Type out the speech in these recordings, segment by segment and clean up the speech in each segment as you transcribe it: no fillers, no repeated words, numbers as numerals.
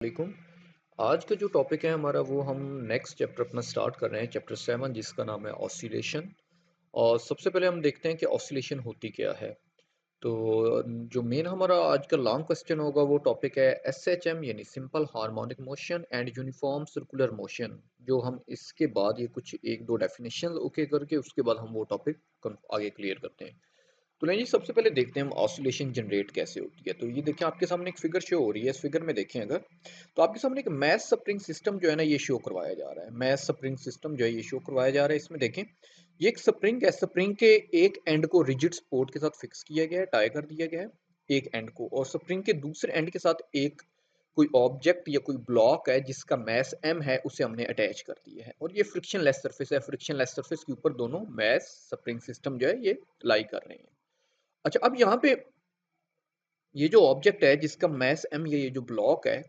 वालेकुम। आज का जो टॉपिक है हमारा वो हम नेक्स्ट चैप्टर अपना स्टार्ट कर रहे हैं चैप्टर 7 जिसका नाम है ऑसिलेशन। और सबसे पहले हम देखते हैं कि ऑसिलेशन होती क्या है। तो जो मेन हमारा आज का लॉन्ग क्वेश्चन होगा वो टॉपिक है एसएचएम यानी simple harmonic motion and uniform circular motion. जो हम इसके बाद ये कुछ एक दो डेफिनेशन ओके करके उसके बाद हम वो टॉपिक आगे क्लियर करते हैं। तो नहीं जी, सबसे पहले देखते हैं हम ऑसिलेशन जनरेट कैसे होती है। तो ये देखें आपके सामने एक फिगर शो हो रही है। इस फिगर में देखें अगर तो आपके सामने एक मैथ स्प्रिंग सिस्टम जो है ना ये शो करवाया जा रहा है। मैथ स्प्रिंग सिस्टम जो है ये शो करवाया जा रहा है। इसमें देखें ये एक स्प्रिंग है। स्प्रिंग के एक एंड को रिजिड सपोर्ट के साथ फिक्स किया गया है, टाई कर दिया गया है एक एंड को, और स्प्रिंग के दूसरे एंड के साथ एक कोई ऑब्जेक्ट या कोई ब्लॉक है जिसका मैस m है उसे हमने अटैच कर दिया है, और ये फ्रिक्शन लेस सरफेस है। फ्रिक्शन लेस सरफेस के ऊपर दोनों मैस स्प्रिंग सिस्टम जो है ये लाई कर रहे हैं। अच्छा, अब यहाँ पे ये जो ऑब्जेक्ट है जिसका मैस m, ये जो ब्लॉक है,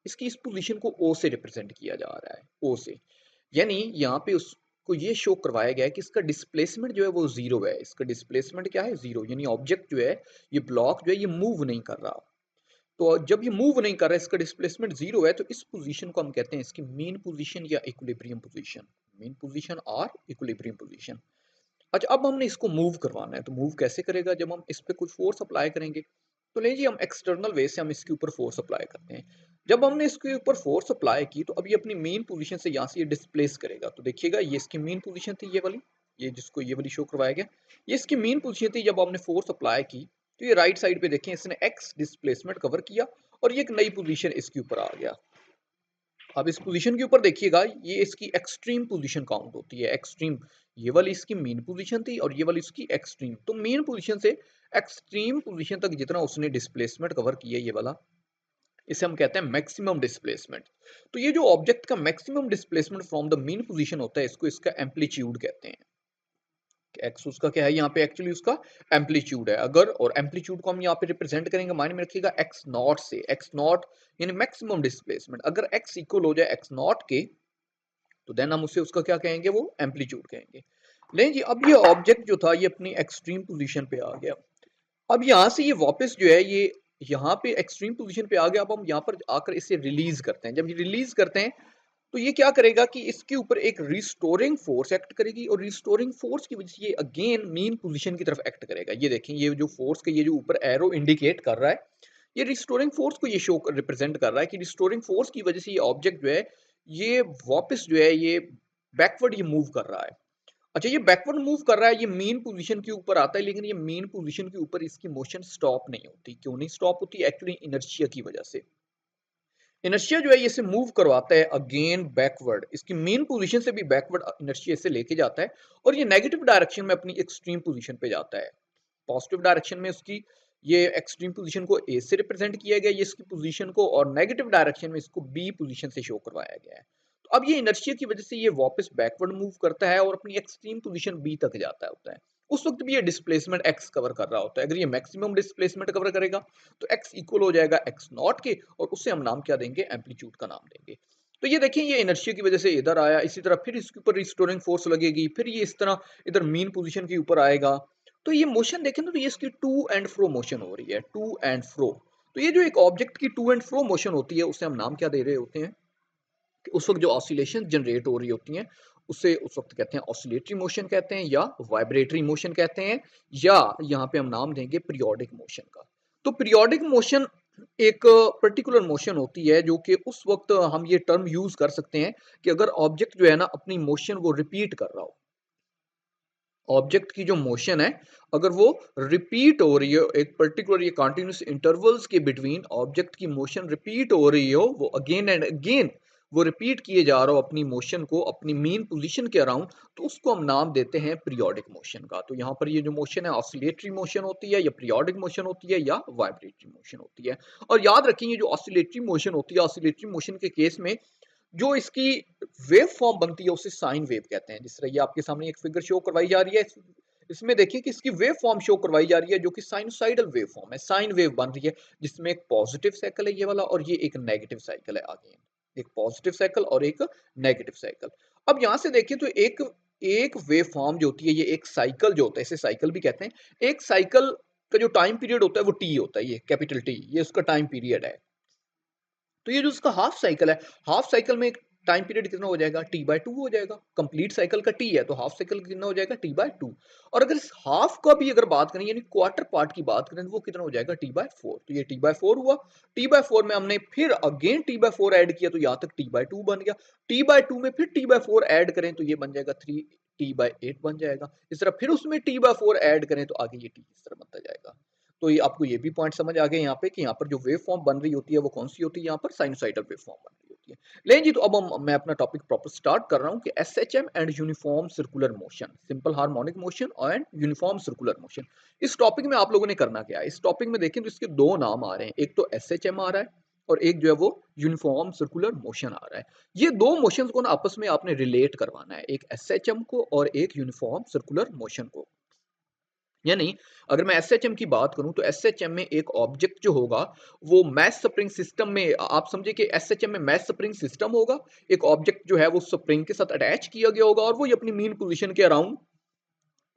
इसकी इस पोजीशन को O से रिप्रेजेंट किया जा रहा है, O से। यानी यहाँ पे उसको ये शो करवाया गया है कि इसका डिस्प्लेसमेंट जो है वो जीरो है। इसका डिस्प्लेसमेंट क्या है? जीरो। यानी ऑब्जेक्ट जो है, ये ब्लॉक जो है ये मूव नहीं कर रहा। तो जब ये मूव नहीं कर रहा है, इसका डिस्प्लेसमेंट जीरो है, तो इस पोजीशन को हम कहते हैं इसकी मीन पोजीशन या इक्विलिब्रियम पोजीशन। मीन पोजीशन और इक्विलिब्रियम पोजीशन। अच्छा, अब हमने इसको मूव करवाना है। तो मूव कैसे करेगा? जब हम इस पे कुछ फोर्स अप्लाई करेंगे। तो ले जी, हम एक्सटर्नल वे से हम इसके ऊपर फोर्स अप्लाई करते हैं। जब हमने इसके ऊपर फोर्स अप्लाई की तो अब ये अपनी मेन पोजीशन से यहाँ से ये डिस्प्लेस करेगा। तो देखिएगा ये इसकी मेन पोजीशन थी, ये वाली, ये जिसको ये वाली शो करवाया गया, ये इसकी मेन पोजीशन थी। जब हमने फोर्स अप्लाई की तो ये राइट साइड पे देखें इसने एक्स डिस्प्लेसमेंट कवर किया और ये एक नई पोजीशन इसके ऊपर आ गया। अब इस पोजीशन के ऊपर देखिएगा, ये इसकी एक्सट्रीम पोजीशन काउंट होती है। एक्सट्रीम, ये वाली इसकी मेन पोजीशन थी और ये वाली इसकी एक्सट्रीम। तो मेन पोजीशन से एक्सट्रीम पोजीशन तक जितना उसने डिस्प्लेसमेंट कवर किया, ये वाला, इसे हम कहते हैं मैक्सिमम डिस्प्लेसमेंट। तो ये जो ऑब्जेक्ट का maximum displacement from the main position होता है, इसको इसका एम्पलीट्यूड कहते हैं। एक्स उसका क्या है? यहाँ पे एक्चुअली उसका एम्पलीट्यूड है। अगर, और एम्पलीट्यूड को हम यहाँ पे रिप्रेजेंट करेंगे, माइंड में रखिएगा, एक्स नॉट से। एक्स नॉट यानी मैक्सिमम डिस्प्लेसमेंट। अगर एक्स इक्वल हो जाए एक्स नॉट के, तो देन हम उसे उसका क्या कहेंगे? वो एम्पलीट्यूड कहेंगे। नहीं जी, अब ये ऑब्जेक्ट जो था ये अपनी एक्सट्रीम पोजीशन पे आ गया। अब यहाँ से ये वापस जो है ये यहाँ पे एक्सट्रीम पोजीशन पे आ गया। अब हम यहाँ पर आकर इसे रिलीज करते हैं। जब ये रिलीज करते हैं तो ये क्या करेगा कि इसके ऊपर एक रिस्टोरिंग फोर्स एक्ट करेगी, और रिस्टोरिंग फोर्स की वजह से ये अगेन मीन पोजीशन की तरफ एक्ट करेगा। ये देखें, ये जो फोर्स का ये जो ऊपर एरो इंडिकेट कर रहा है, ये रिस्टोरिंग फोर्स को ये शो रिप्रेजेंट कर रहा है कि रिस्टोरिंग फोर्स की वजह से ये ऑब्जेक्ट जो है ये वापस जो है ये बैकवर्ड ये मूव कर रहा है। अच्छा, ये बैकवर्ड मूव कर रहा है, ये मेन पोजीशन के ऊपर आता है, लेकिन ये मेन पोजीशन के ऊपर इसकी मोशन स्टॉप नहीं होती। क्यों नहीं स्टॉप होती? एक्चुअली इनर्शिया की वजह से। इनर्शिया जो है ये इसे मूव करवाता है अगेन बैकवर्ड। इसकी मेन पोजीशन से भी बैकवर्ड इनर्शिया इसे लेके जाता है, और ये नेगेटिव डायरेक्शन में अपनी एक्सट्रीम पोजीशन पे जाता है। पॉजिटिव डायरेक्शन में उसकी ये एक्सट्रीम पोजीशन को ए से रिप्रेजेंट किया गया, ये इसकी पोजीशन को, और नेगेटिव डायरेक्शन में इसको बी पोजीशन से शो करवाया गया है। तो अब ये इनर्शिया की वजह से ये वापस बैकवर्ड मूव करता है और अपनी एक्सट्रीम पोजीशन बी तक जाता होता है। उस वक्त भी ये डिस्प्लेसमेंट एक्स कवर कर रहा होता है। अगर ये मैक्सिमम डिस्प्लेसमेंट कवर करेगा तो एक्स इक्वल हो जाएगा एक्स नॉट के, और उससे हम नाम क्या देंगे? एम्पलीट्यूड का नाम देंगे। तो ये देखिए, ये इनर्शिया की वजह से इधर आया, इसी तरह फिर इसके ऊपर रिस्टोरिंग फोर्स लगेगी, फिर ये इस तरह इधर मीन पोजीशन के ऊपर आएगा। तो ये मोशन देखें ना, तो ये इसकी टू एंड फ्रो मोशन हो रही है, टू एंड फ्रो। तो ये जो एक ऑब्जेक्ट की टू एंड फ्रो मोशन होती है उसे हम नाम क्या दे रहे होते हैं? कि उस वक्त जो ऑसिलेशन जनरेट हो रही होती हैं उसे उस वक्त कहते हैं ऑसिलेटरी मोशन कहते हैं, या वाइब्रेटरी मोशन कहते हैं, या यहाँ पे हम नाम देंगे पीरियोडिक मोशन का। तो पीरियोडिक मोशन एक पर्टिकुलर मोशन होती है जो कि उस वक्त हम ये टर्म यूज कर सकते हैं कि अगर ऑब्जेक्ट जो है ना अपनी मोशन वो रिपीट कर रहा हो। ऑब्जेक्ट की जो मोशन है अगर वो रिपीट हो रही है एक पर्टिकुलर ये कंटिन्यूस इंटरवल्स के बिटवीन, ऑब्जेक्ट की मोशन रिपीट हो रही हो, वो अगेन एंड अगेन वो रिपीट किए जा रहा हो अपनी मोशन को अपनी मेन पोजीशन के अराउंड, तो उसको हम नाम देते हैं पीरियोडिक मोशन का। तो यहाँ पर ये जो मोशन है ऑसिलेटरी मोशन होती है, या पीरियोडिक मोशन होती है, या वाइब्रेटरी मोशन होती है। और याद रखिए, ये जो ऑसिलेटरी मोशन होती है, ऑसिलेटरी मोशन के केस में जो इसकी वेव फॉर्म बनती है उसे साइन वेव कहते हैं। जिस तरह ये आपके सामने एक फिगर शो करवाई जा रही है, इसमें देखिए कि इसकी वेव फॉर्म शो करवाई जा रही है जो कि साइनसॉइडल वेव फॉर्म है, साइन वेव बन रही है, जिसमें एक पॉजिटिव साइकिल है ये वाला, और ये एक नेगेटिव साइकिल है आगे, एक पॉजिटिव साइकिल और एक नेगेटिव साइकिल। अब यहाँ से देखिए तो एक एक वेव फॉर्म जो होती है, ये एक साइकिल जो होता है, इसे साइकिल भी कहते हैं। एक साइकिल का जो टाइम पीरियड होता है वो टी होता है, ये कैपिटल टी, ये उसका टाइम पीरियड है। तो ये जो उसका हाफ साइकिल है, हाफ साइकिल में एक टाइम पीरियड कितना हो जाएगा, t/2 हो जाएगा। कंप्लीट साइकिल का t है तो हाफ साइकिल कितना हो जाएगा, t/2। और अगर इस हाफ का भी अगर बात करें यानी क्वार्टर पार्ट की बात करें तो वो कितना हो जाएगा, t/4। तो ये t/4 हुआ। t/4 में हमने फिर अगेन t/4 ऐड किया तो यहाँ तक t/2 बन गया। t/2 में फिर t/4 ऐड करें तो ये बन जाएगा 3t/8 बन जाएगा। इस तरह फिर उसमें t/4 ऐड करें तो आगे ये t इस तरह बनता जाएगा। तो ये आपको ये भी पॉइंट समझ आ गया यहाँ पे कि यहाँ पर जो वेव फॉर्म बन रही होती है वो कौन सी होती है, यहाँ पर साइनसॉइडल वेव फॉर्म बन रही होती है। लेकिन जी तो अब मैं अपना टॉपिक प्रॉपर स्टार्ट कर रहा हूँ कि SHM and uniform circular motion, simple harmonic motion and uniform circular motion. इस टॉपिक में आप लोगों ने करना क्या है, इस टॉपिक में देखें तो इसके दो नाम आ रहे हैं, एक तो एसएचएम आ रहा है और एक जो है वो यूनिफॉर्म सर्कुलर मोशन आ रहा है। ये दो मोशंस को ना आपस में आपने रिलेट करवाना है, एक एसएचएम को और एक यूनिफॉर्म सर्कुलर मोशन को। यानी अगर मैं एसएचएम की बात करूं तो एसएचएम में एक ऑब्जेक्ट जो होगा वो मैस स्प्रिंग सिस्टम में, आप समझिए कि एसएचएम में मैस स्प्रिंग सिस्टम होगा। एक ऑब्जेक्ट जो है वो स्प्रिंग के साथ अटैच किया गया होगा और वो अपनी मीन पोजीशन के अराउंड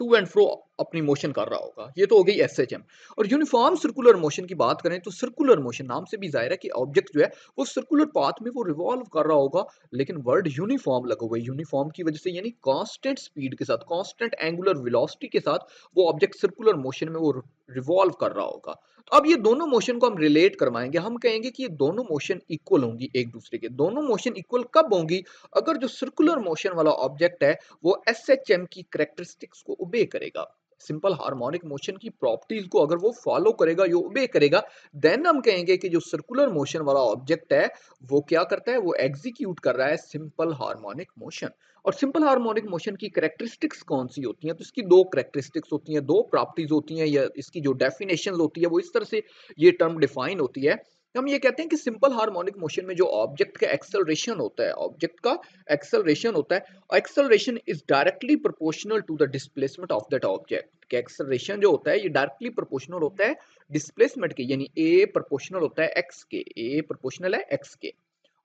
टू एंड फ्रो अपनी मोशन कर रहा होगा। ये तो हो गई एसएचएम। और यूनिफॉर्म सर्कुलर मोशन की बात करें तो सर्कुलर मोशन नाम से भी जाहिर है कि ऑब्जेक्ट जो है वो सर्कुलर पाथ में वो रिवॉल्व कर रहा होगा, लेकिन वर्ड यूनिफॉर्म लगा हुआ है। यूनिफॉर्म की वजह से यानी कांस्टेंट स्पीड के साथ, कांस्टेंट एंगुलर वेलोसिटी के साथ वो ऑब्जेक्ट सर्कुलर मोशन में वो रिवॉल्व कर रहा होगा। तो अब ये दोनों मोशन को हम रिलेट करवाएंगे, हम कहेंगे कि ये दोनों मोशन इक्वल होंगी एक दूसरे के। दोनों मोशन इक्वल कब होंगी, अगर जो सर्कुलर मोशन वाला ऑब्जेक्ट है वो एसएचएम की कैरेक्टरिस्टिक्स को ओबे करेगा, सिंपल हार्मोनिक मोशन की प्रॉपर्टीज को अगर वो फॉलो करेगा, यो ओबे करेगा, देन हम कहेंगे कि जो सर्कुलर मोशन वाला ऑब्जेक्ट है वो क्या करता है, वो एग्जीक्यूट कर रहा है सिंपल हार्मोनिक मोशन। और सिंपल हार्मोनिक मोशन की कैरेक्टरिस्टिक्स कौन सी होती हैं, तो इसकी दो कैरेक्टरिस्टिक्स होती हैं, दो प्रॉपर्टीज होती हैं, या इसकी जो डेफिनेशन होती है वो इस तरह से ये टर्म डिफाइन होती है। हम ये कहते हैं कि सिंपल हार्मोनिक मोशन में जो ऑब्जेक्ट का एक्सेलरेशन होता है, ऑब्जेक्ट का एक्सेलरेशन होता है, acceleration is directly proportional to the displacement of that object. कि एक्सेलरेशन जो होता है ये डायरेक्टली प्रोपोर्शनल होता है डिस्प्लेसमेंट के, यानी ए प्रोपोर्शनल होता है एक्स के, ए प्रोपोर्शनल है एक्स के।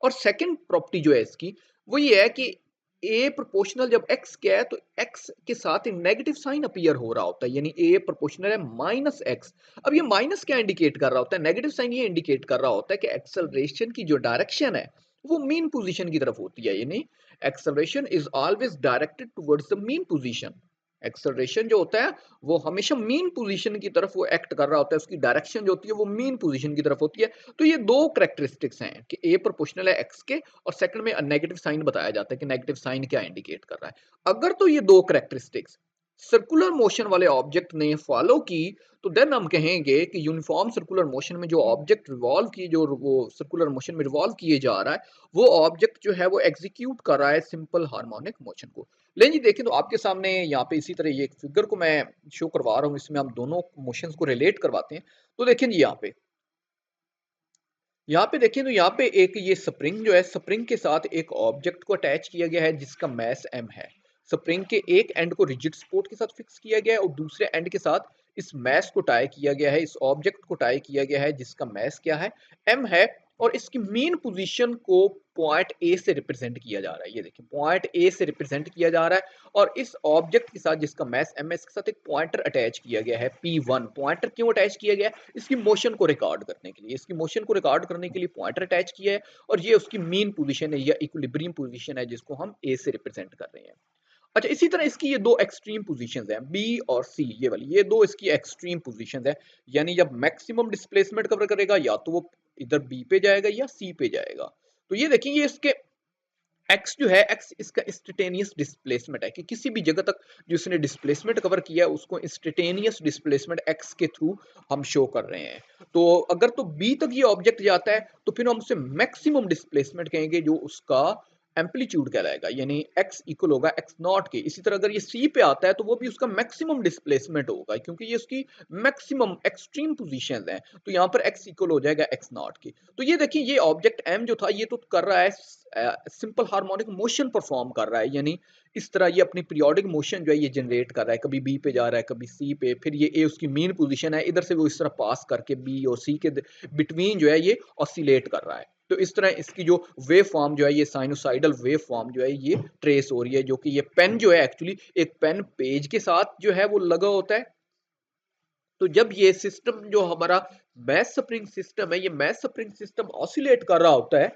और सेकंड प्रॉपर्टी जो है इसकी वो ये है कि ए प्रोपोर्शनल जब एक्स क्या है तो एक्स के साथ एक नेगेटिव साइन अपीयर हो रहा होता है, यानी ए प्रोपोर्शनल है माइनस एक्स। अब ये माइनस क्या इंडिकेट कर रहा होता है, नेगेटिव साइन ये इंडिकेट कर रहा होता है कि एक्सेलरेशन की जो डायरेक्शन है वो मीन पोजीशन की तरफ होती है, यानी acceleration is always directed towards the mean position. Acceleration जो होता है वो हमेशा मीन पोजीशन की तरफ वो एक्ट कर रहा होता है, उसकी डायरेक्शन जो होती है वो मीन पोजीशन की तरफ होती है। तो ये दो कैरेक्टरिस्टिक्स हैं कि ए प्रोपोर्शनल है एक्स के, और सेकंड में नेगेटिव साइन बताया जाता है कि नेगेटिव साइन क्या इंडिकेट कर रहा है। अगर तो ये दो कैरेक्टरिस्टिक्स सर्कुलर मोशन वाले ऑब्जेक्ट ने फॉलो की तो देन हम कहेंगे कि यूनिफॉर्म सर्कुलर मोशन में जो ऑब्जेक्ट रिवॉल्व की, जो वो सर्कुलर मोशन में रिवॉल्व किए जा रहा है, वो ऑब्जेक्ट जो है वो एग्जीक्यूट कर रहा है सिंपल हार्मोनिक मोशन को। लेकिन जी देखें तो आपके सामने यहाँ पे इसी तरह ये एक फिगर को मैं शो करवा रहा हूँ, इसमें हम दोनों मोशंस को रिलेट करवाते हैं। तो देखें जी यहाँ पे देखें तो यहाँ पे एक ये स्प्रिंग जो है, स्प्रिंग के साथ एक ऑब्जेक्ट को अटैच किया गया है जिसका मास m है। स्प्रिंग के एक एंड को रिजिड सपोर्ट के साथ फिक्स किया गया है और दूसरे एंड के साथ इस मास को टाई किया गया है, इस ऑब्जेक्ट को टाई किया गया है जिसका मास क्या है, m है। और इसकी मेन पोजीशन को पॉइंट ए से रिप्रेजेंट किया जा रहा है, ये देखिए पॉइंट ए से रिप्रेजेंट किया जा रहा है। और इस ऑब्जेक्ट के साथ जिसका मास m है, इसके साथ एक पॉइंटर अटैच किया गया है p1। पॉइंटर क्यों अटैच किया गया है, इसकी मोशन को रिकॉर्ड करने के लिए, इसकी मोशन को रिकॉर्ड करने के लिए पॉइंटर अटैच किया है। और ये उसकी मीन पोजीशन है या इक्विलिब्रियम पोजीशन है जिसको हम ए से रिप्रेजेंट कर रहे हैं। अच्छा, इसी तरह इसकी ये दो एक्सट्रीम पोजीशंस हैं बी और सी, ये वाली ये दो इसकी एक्सट्रीम पोजीशंस हैं। यानी जब मैक्सिमम डिस्प्लेसमेंट कवर करेगा या तो वो इधर बी पे जाएगा या सी पे जाएगा। तो ये देखिए ये इसके एक्स जो है, एक्स इसका इंस्टेंटेनियस डिस्प्लेसमेंट है कि किसी भी जगह तक जो इसने डिस्प्लेसमेंट कवर किया है उसको इंस्टेंटेनियस डिस्प्लेसमेंट एक्स के थ्रू हम शो कर रहे हैं। तो अगर तो बी तक ये ऑब्जेक्ट जाता है तो फिर हम उसे मैक्सिमम डिस्प्लेसमेंट कहेंगे जो उसका एम्पलीट्यूड कहलाएगा, यानी x इक्वल होगा x नॉट के। इसी तरह अगर ये c पे आता है तो वो भी उसका मैक्सिमम डिस्प्लेसमेंट होगा क्योंकि ये उसकी मैक्सिमम एक्सट्रीम पोजीशंस हैं। तो यहाँ पर x इक्वल हो जाएगा x नॉट के। तो ये देखिए ये ऑब्जेक्ट m जो था ये तो कर रहा है सिंपल हार्मोनिक मोशन परफॉर्म कर रहा है, यानी इस तरह ये अपनी पीरियोडिक मोशन जो है ये जनरेट कर रहा है, कभी बी पे जा रहा है कभी सी पे, फिर ये ए उसकी मेन पोजीशन है, इधर से वो इस तरह पास करके बी और सी के बिटवीन जो है ये ऑसिलेट कर रहा है। तो इस तरह इसकी जो वेव फॉर्म जो है ये साइनोसाइडल वेव फॉर्म जो है ये ट्रेस हो रही है, जो कि ये पेन जो है एक्चुअली एक पेन पेज के साथ जो है वो लगा होता है। तो जब ये सिस्टम जो हमारा मैस स्प्रिंग सिस्टम है, ये मैस स्प्रिंग सिस्टम ऑसिलेट कर रहा होता है,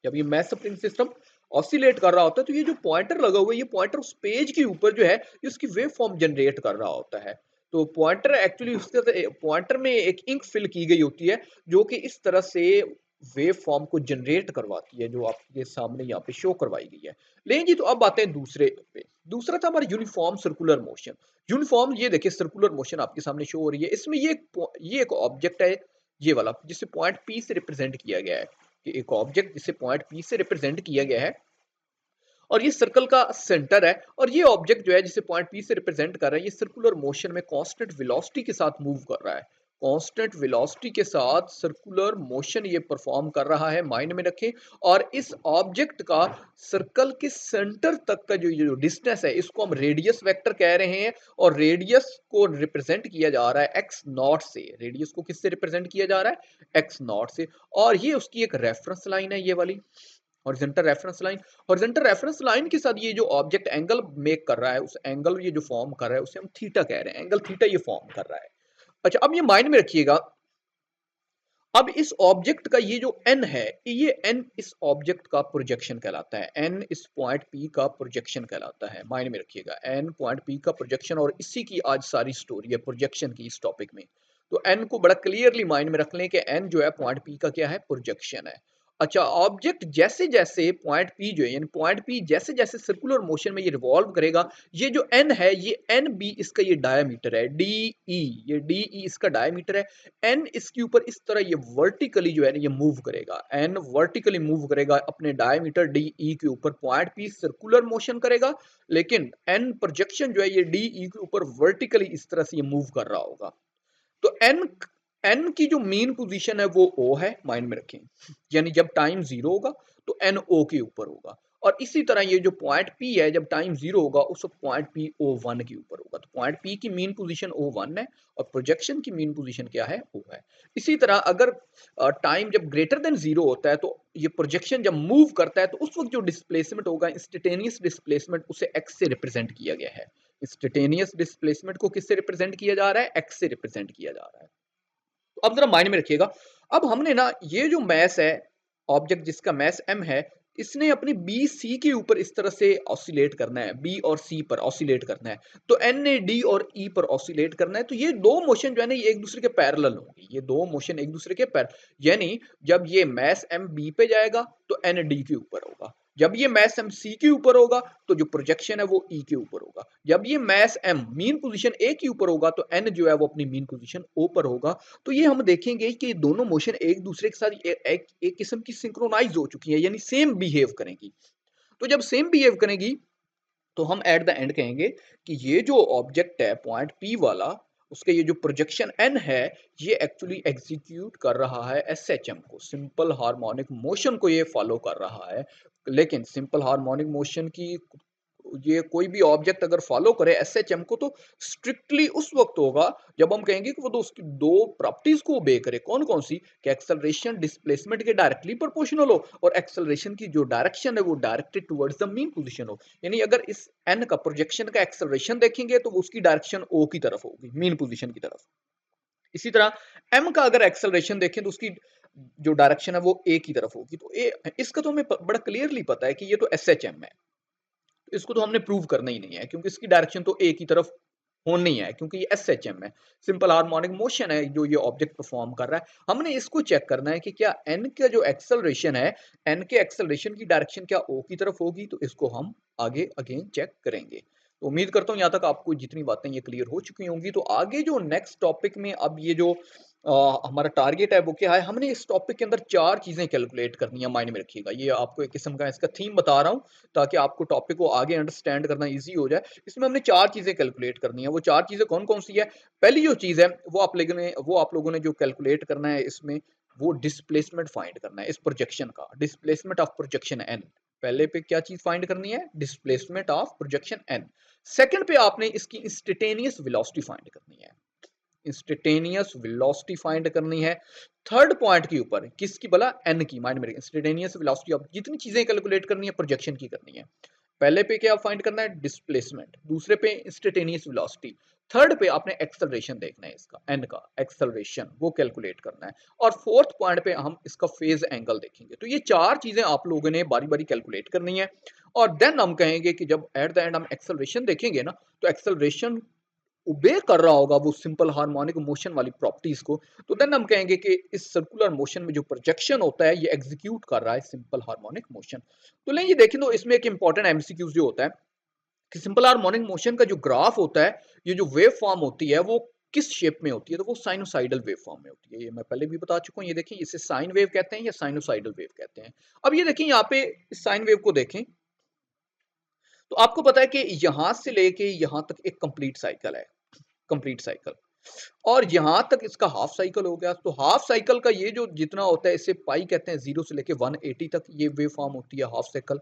जब ये मैस स्प्रिंग सिस्टम ऑसिलेट कर रहा होता है तो ये जो पॉइंटर लगा हुआ है, ये पॉइंटर उस पेज के ऊपर जो है ये उसकी वेव फॉर्म जनरेट कर रहा होता है। तो पॉइंटर एक्चुअली उसके पॉइंटर में एक इंक फिल की गई होती है जो कि इस तरह से वेव फॉर्म को जनरेट करवाती है, जो आपके सामने यहाँ पे शो करवाई गई है। लेकिन जी तो अब आते हैं दूसरे पे। दूसरा था हमारा यूनिफॉर्म सर्कुलर मोशन। यूनिफॉर्म, ये देखिए सर्कुलर मोशन आपके सामने शो हो रही है। इसमें ये एक ऑब्जेक्ट है, ये वाला जिसे पॉइंट पी से रिप्रेजेंट किया गया है, कि एक ऑब्जेक्ट जिसे पॉइंट पी से रिप्रेजेंट किया गया है और ये सर्कल का सेंटर है, और ये ऑब्जेक्ट जो है जिसे पॉइंट पी से रिप्रेजेंट कर रहा है, ये सर्कुलर मोशन में कांस्टेंट वेलोसिटी के साथ मूव कर रहा है। कांस्टेंट वेलोसिटी के साथ सर्कुलर मोशन ये परफॉर्म कर रहा है, माइंड में रखें। और इस ऑब्जेक्ट का सर्कल के सेंटर तक का जो डिस्टेंस है, इसको हम रेडियस वेक्टर कह रहे हैं। और रेडियस को रिप्रेजेंट किया जा रहा है एक्स नॉट से। रेडियस को किससे रिप्रेजेंट किया जा रहा है? एक्स नॉट से। और ये उसकी एक रेफरेंस लाइन है, ये वाली horizontal reference line. Horizontal reference line के साथ ये जो ऑब्जेक्ट एंगल मेक कर रहा है, उस एंगल ये जो फॉर्म कर रहा है उसे हम थीटा कह रहे हैं। एंगल थीटा ये फॉर्म कर रहा है। अच्छा, अब ये माइंड में रखिएगा। अब इस ऑब्जेक्ट का ये जो n है, ये n इस ऑब्जेक्ट का प्रोजेक्शन कहलाता है। n इस पॉइंट p का प्रोजेक्शन कहलाता है, माइंड में रखिएगा। n पॉइंट p का प्रोजेक्शन, और इसी की आज सारी स्टोरी है प्रोजेक्शन की इस टॉपिक में। तो n को बड़ा क्लियरली माइंड में रख लें कि n जो है पॉइंट p का क्या है? प्रोजेक्शन है। अच्छा, ऑब्जेक्ट जैसे जैसे पॉइंट p जो है, यानी पॉइंट p जैसे जैसे सर्कुलर मोशन में ये रिवॉल्व करेगा, ये जो n है, ये n b इसका ये डायमीटर है, डी ई, ये डी ई इसका डायमीटर है। एन इसके ऊपर इस तरह ये वर्टिकली जो है ना ये मूव करेगा। एन वर्टिकली मूव करेगा अपने डायमीटर डी ई के ऊपर। पॉइंट पी सर्कुलर मोशन करेगा, लेकिन एन प्रोजेक्शन जो है ये डी ई के ऊपर वर्टिकली इस तरह से ये मूव कर रहा होगा। तो एन एन की जो मीन पोजीशन है वो ओ है, माइंड में रखें। यानी जब टाइम जीरो होगा तो एन ओ के ऊपर होगा। और इसी तरह ये जो पॉइंट पी है, जब टाइम जीरो होगा उस वक्त पॉइंट पी ओ वन के ऊपर होगा। तो पॉइंट पी की मीन पोजीशन ओ वन है और प्रोजेक्शन की मीन पोजीशन क्या है? ओ है। इसी तरह अगर टाइम जब ग्रेटर देन जीरो होता है तो ये प्रोजेक्शन जब मूव करता है तो उस वक्त जो डिस्प्लेसमेंट होगा, इंस्टेंटेनियस डिस्प्लेसमेंट, उसे एक्स से रिप्रेजेंट किया गया है। इंस्टेंटेनियस डिस्प्लेसमेंट को किससे रिप्रेजेंट किया जा रहा है? एक्स से रिप्रेजेंट किया जा रहा है। तो अब जरा माइंड में रखिएगा। अब हमने ना ये जो मैस है, ऑब्जेक्ट जिसका मैस m है, इसने अपनी बी सी के ऊपर इस तरह से ऑसिलेट करना है, बी और सी पर ऑसिलेट करना है। तो एन ने डी और ई पर ऑसिलेट करना है। तो ये दो मोशन जो है ना ये एक दूसरे के पैरेलल होंगी। ये दो मोशन एक दूसरे के यानी जब ये मैस m बी पे जाएगा तो एन डी के ऊपर होगा। जब ये मैस m सी के ऊपर होगा तो जो प्रोजेक्शन है वो ई के ऊपर होगा। जब ये मैस m मीन पोजीशन ए के ऊपर होगा तो एन जो है वो अपनी मीन पोजीशन ओ पर होगा। तो ये हम देखेंगे कि दोनों मोशन एक दूसरे के साथ एक किस्म की सिंक्रोनाइज हो चुकी है, यानी सेम बिहेव करेंगी। तो जब सेम बिहेव करेंगी तो हम एट द एंड कहेंगे कि ये जो ऑब्जेक्ट है पॉइंट पी वाला, उसके ये जो प्रोजेक्शन एन है, ये एक्चुअली एग्जीक्यूट कर रहा है एस एच एम को, सिंपल हार्मोनिक मोशन को ये फॉलो कर रहा है। लेकिन सिंपल हार्मोनिक मोशन की ये कोई भी ऑब्जेक्ट अगर फॉलो करे एसएचएम को तो स्ट्रिक्टली उस वक्त होगा जब हम कहेंगे कि वो तो उसकी दो प्रॉपर्टीज को ओबे करे। कौन कौन सी? कि एक्सेलरेशन डिस्प्लेसमेंट के डायरेक्टली प्रोपोर्शनल हो और एक्सेलरेशन की जो डायरेक्शन है वो directed towards the mean position हो। यानी अगर इस एन का प्रोजेक्शन का एक्सेलरेशन देखेंगे तो उसकी डायरेक्शन ओ की तरफ होगी, मीन पोजीशन की तरफ। इसी तरह एम का अगर एक्सेलरेशन देखें तो उसकी जो डायरेक्शन है वो ए की तरफ होगी। तो ए इसका तो हमें बड़ा क्लियरली पता है कि ये तो एस एच एम है। इसको तो हमने प्रूव करना ही नहीं है क्योंकि इसकी डायरेक्शन तो ए की तरफ होनी है, क्योंकि ये एस एच एम है, सिंपल हार्मोनिक मोशन है जो ये ऑब्जेक्ट परफॉर्म कर रहा है। हमने इसको चेक करना है कि क्या एन का जो एक्सेलरेशन है, एन के एक्सेलरेशन की डायरेक्शन क्या ओ की तरफ होगी। तो इसको हम आगे अगेन चेक करेंगे। तो उम्मीद करता हूँ यहाँ तक आपको जितनी बातें ये क्लियर हो चुकी होंगी। तो आगे जो नेक्स्ट टॉपिक में अब ये जो हमारा टारगेट है वो क्या है, हमने इस टॉपिक के अंदर चार चीजें कैलकुलेट करनी है, माइंड में रखिएगा। ये आपको एक किस्म का इसका थीम बता रहा हूँ ताकि आपको टॉपिक को आगे अंडरस्टैंड करना इजी हो जाए। इसमें हमने चार चीजें कैलकुलेट करनी है। वो चार चीजें कौन कौन सी है? पहली जो चीज है वो आप लोगों ने जो कैलकुलेट करना है इसमें, वो डिस्प्लेसमेंट फाइंड करना है इस प्रोजेक्शन का, डिस्प्लेसमेंट ऑफ प्रोजेक्शन एन। पहले पे क्या चीज फाइंड करनी है? Displacement of projection N. Second पे आपने इसकी इंस्टेंटेनियस वेलोसिटी फाइंड करनी है, इंस्टेंटेनियस वेलोसिटी फाइंड करनी है। थर्ड पॉइंट के ऊपर किसकी? भला एन की, माइंड में रखिए। इंस्टेंटेनियस वेलोसिटी ऑफ जितनी चीजें कैलकुलेट करनी है प्रोजेक्शन की करनी है। पहले पे क्या फाइंड करना है? डिस्प्लेसमेंट। दूसरे पे इंस्टेंटेनियस वेलोसिटी। थर्ड पे आपने एक्सेलरेशन देखना है, इसका एन का एक्सेलरेशन वो कैलकुलेट करना है, और फोर्थ पॉइंट पे हम इसका फेज एंगल देखेंगे। तो ये चार चीजें आप लोगों ने बारी बारी कैलकुलेट करनी है, और देन हम कहेंगे कि जब एट द एंड हम एक्सेलरेशन देखेंगे ना, तो एक्सेलरेशन ओबे कर रहा होगा वो सिंपल हार्मोनिक मोशन वाली प्रॉपर्टीज को, तो देन हम कहेंगे कि इस सर्कुलर मोशन में जो प्रोजेक्शन होता है ये एग्जीक्यूट कर रहा है सिंपल हार्मोनिक मोशन। तो लें ये देखें, तो इसमें एक इंपॉर्टेंट एमसीक्यूज जो होता है कि सिंपल हार्मोनिक मोशन का जो ग्राफ होता है, ये जो वेव फॉर्म होती है वो किस शेप में होती है, तो वो साइनोसाइडल वेव फॉर्म में होती है। ये मैं पहले भी बता चुका हूँ। ये देखिए, इसे साइन वेव कहते हैं या साइनोसाइडल वेव कहते हैं। अब ये देखिए यहाँ पे इस साइन वेव को देखें, तो आपको पता है कि यहां से लेके यहां तक एक कंप्लीट साइकिल है, कंप्लीट साइकिल, और यहां तक इसका हाफ साइकिल हो गया। तो हाफ साइकिल का ये जो जितना होता है, इसे पाई कहते हैं, 0 से लेके 180 तक ये वेव फॉर्म होती है हाफ साइकिल,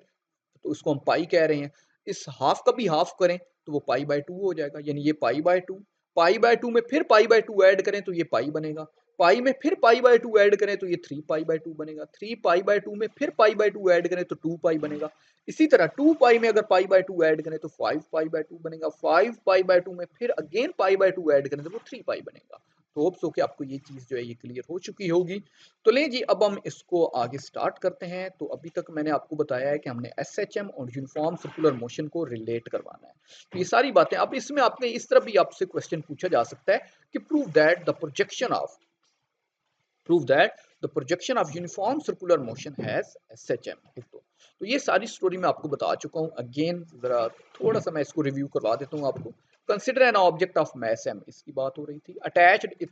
तो इसको हम पाई कह रहे हैं। इस हाफ का भी हाफ करें तो वो पाई बाय 2 हो जाएगा, यानी ये पाई बाय 2, पाई बाय 2 में फिर पाई बाय 2 ऐड करें तो ये पाई बनेगा, पाई में फिर पाई बाय 2 ऐड करें तो ये 3 पाई बाय 2 बनेगा, 3 पाई बाय 2 में फिर पाई बाय 2 ऐड करें तो 2 पाई बनेगा। इसी तरह 2 पाई में अगर पाई बाय 2 ऐड करें तो 5 पाई बाय 2 बनेगा, 5 पाई बाय 2 में फिर अगेन पाई बाय 2 ऐड करें तो वो 3 पाई बनेगा। तो होप्स हो कि आपको ये चीज जो है ये क्लियर हो चुकी होगी। तो लें जी, अब हम इसको आगे स्टार्ट करते हैं। तो अभी तक मैंने आपको बताया है कि हमने एसएचएम और यूनिफॉर्म सर्कुलर मोशन को रिलेट करवाना है। तो ये सारी बातें, अब इसमें आपने इस तरह भी आपसे क्वेश्चन पूछा जा सकता है कि prove that the projection of uniform circular motion has SHM। तो ये सारी स्टोरी मैं आपको बता चुका हूँ। अगेन जरा थोड़ा सा मैं इसको रिव्यू करवा देता हूँ आपको। Consider an object of mass m, इसकी बात हो रही थी, attached it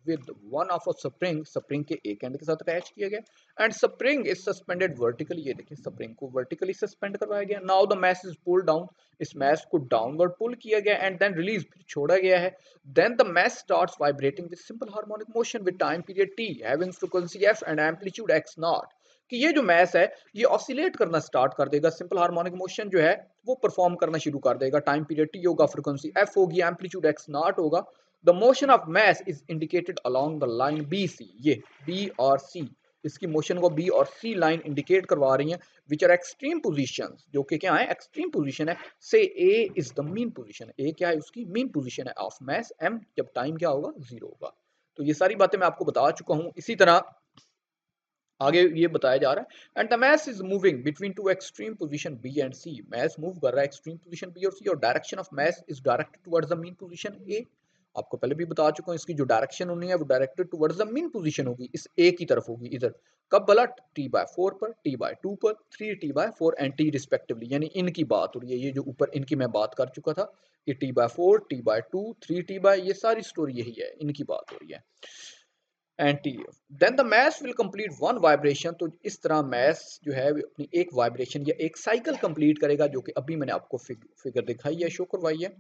with one of a spring, spring के एक एंड के साथ अटैच किया गया, and spring is suspended vertically, ये देखिए स्प्रिंग को वर्टिकली सस्पेंड करवाया गया। Now the mass is pulled down, इस मैस को डाउनवर्ड पुल किया गया, एंड देन रिलीज, फिर छोड़ा गया है। Then the mass starts vibrating with simple harmonic motion with time period t having frequency f and amplitude x naught। कि ये जो मैस है ये ऑसिलेट करना स्टार्ट कर देगा, सिंपल हार्मोनिक मोशन जो है वो परफॉर्म करना शुरू कर देगा। टाइम पीरियड टी होगा, फ्रीक्वेंसी एफ होगी, एम्पलीट्यूड एक्स नॉट होगा। The motion of mass is indicated along the line B C, ये बी और सी, इसकी मोशन को बी और सी लाइन इंडिकेट करवा रही हैं, विच आर एक्सट्रीम पोजीशंस, जो कि क्या है, एक्सट्रीम पोजीशन है। से ए इज द मीन पोजीशन, ए क्या है, उसकी मीन पोजीशन है ऑफ मैस एम, जब टाइम क्या होगा, 0 होगा। तो ये सारी बातें मैं आपको बता चुका हूं। इसी तरह आगे ये बताया जा रहा है, and the mass is moving between two extreme position B and C, mass move कर रहा है एक्सट्रीम पोजीशन बी और सी, और direction of mass is directed towards the mean position A. आपको पहले भी बता चुका हूं, इसकी जो डायरेक्शन होनी है वो directed towards the mean position होगी, इस ए की तरफ होगी इधर। कब भला, टी बाय 4 पर, टी बाय 2 पर, 3 T by 4 and T respectively, यानी इनकी बात हो रही है। ये जो ऊपर इनकी मैं बात कर चुका था कि T by 4, T by 2, 3 T by, ये सारी स्टोरी यही है, इनकी बात हो रही है। Anterior, then the mass will complete one vibration, तो इस तरह मैस जो है अपनी एक वाइब्रेशन या एक साइकिल कंप्लीट करेगा, जो कि अभी मैंने आपको फिगर दिखाई है, शो करवाई है,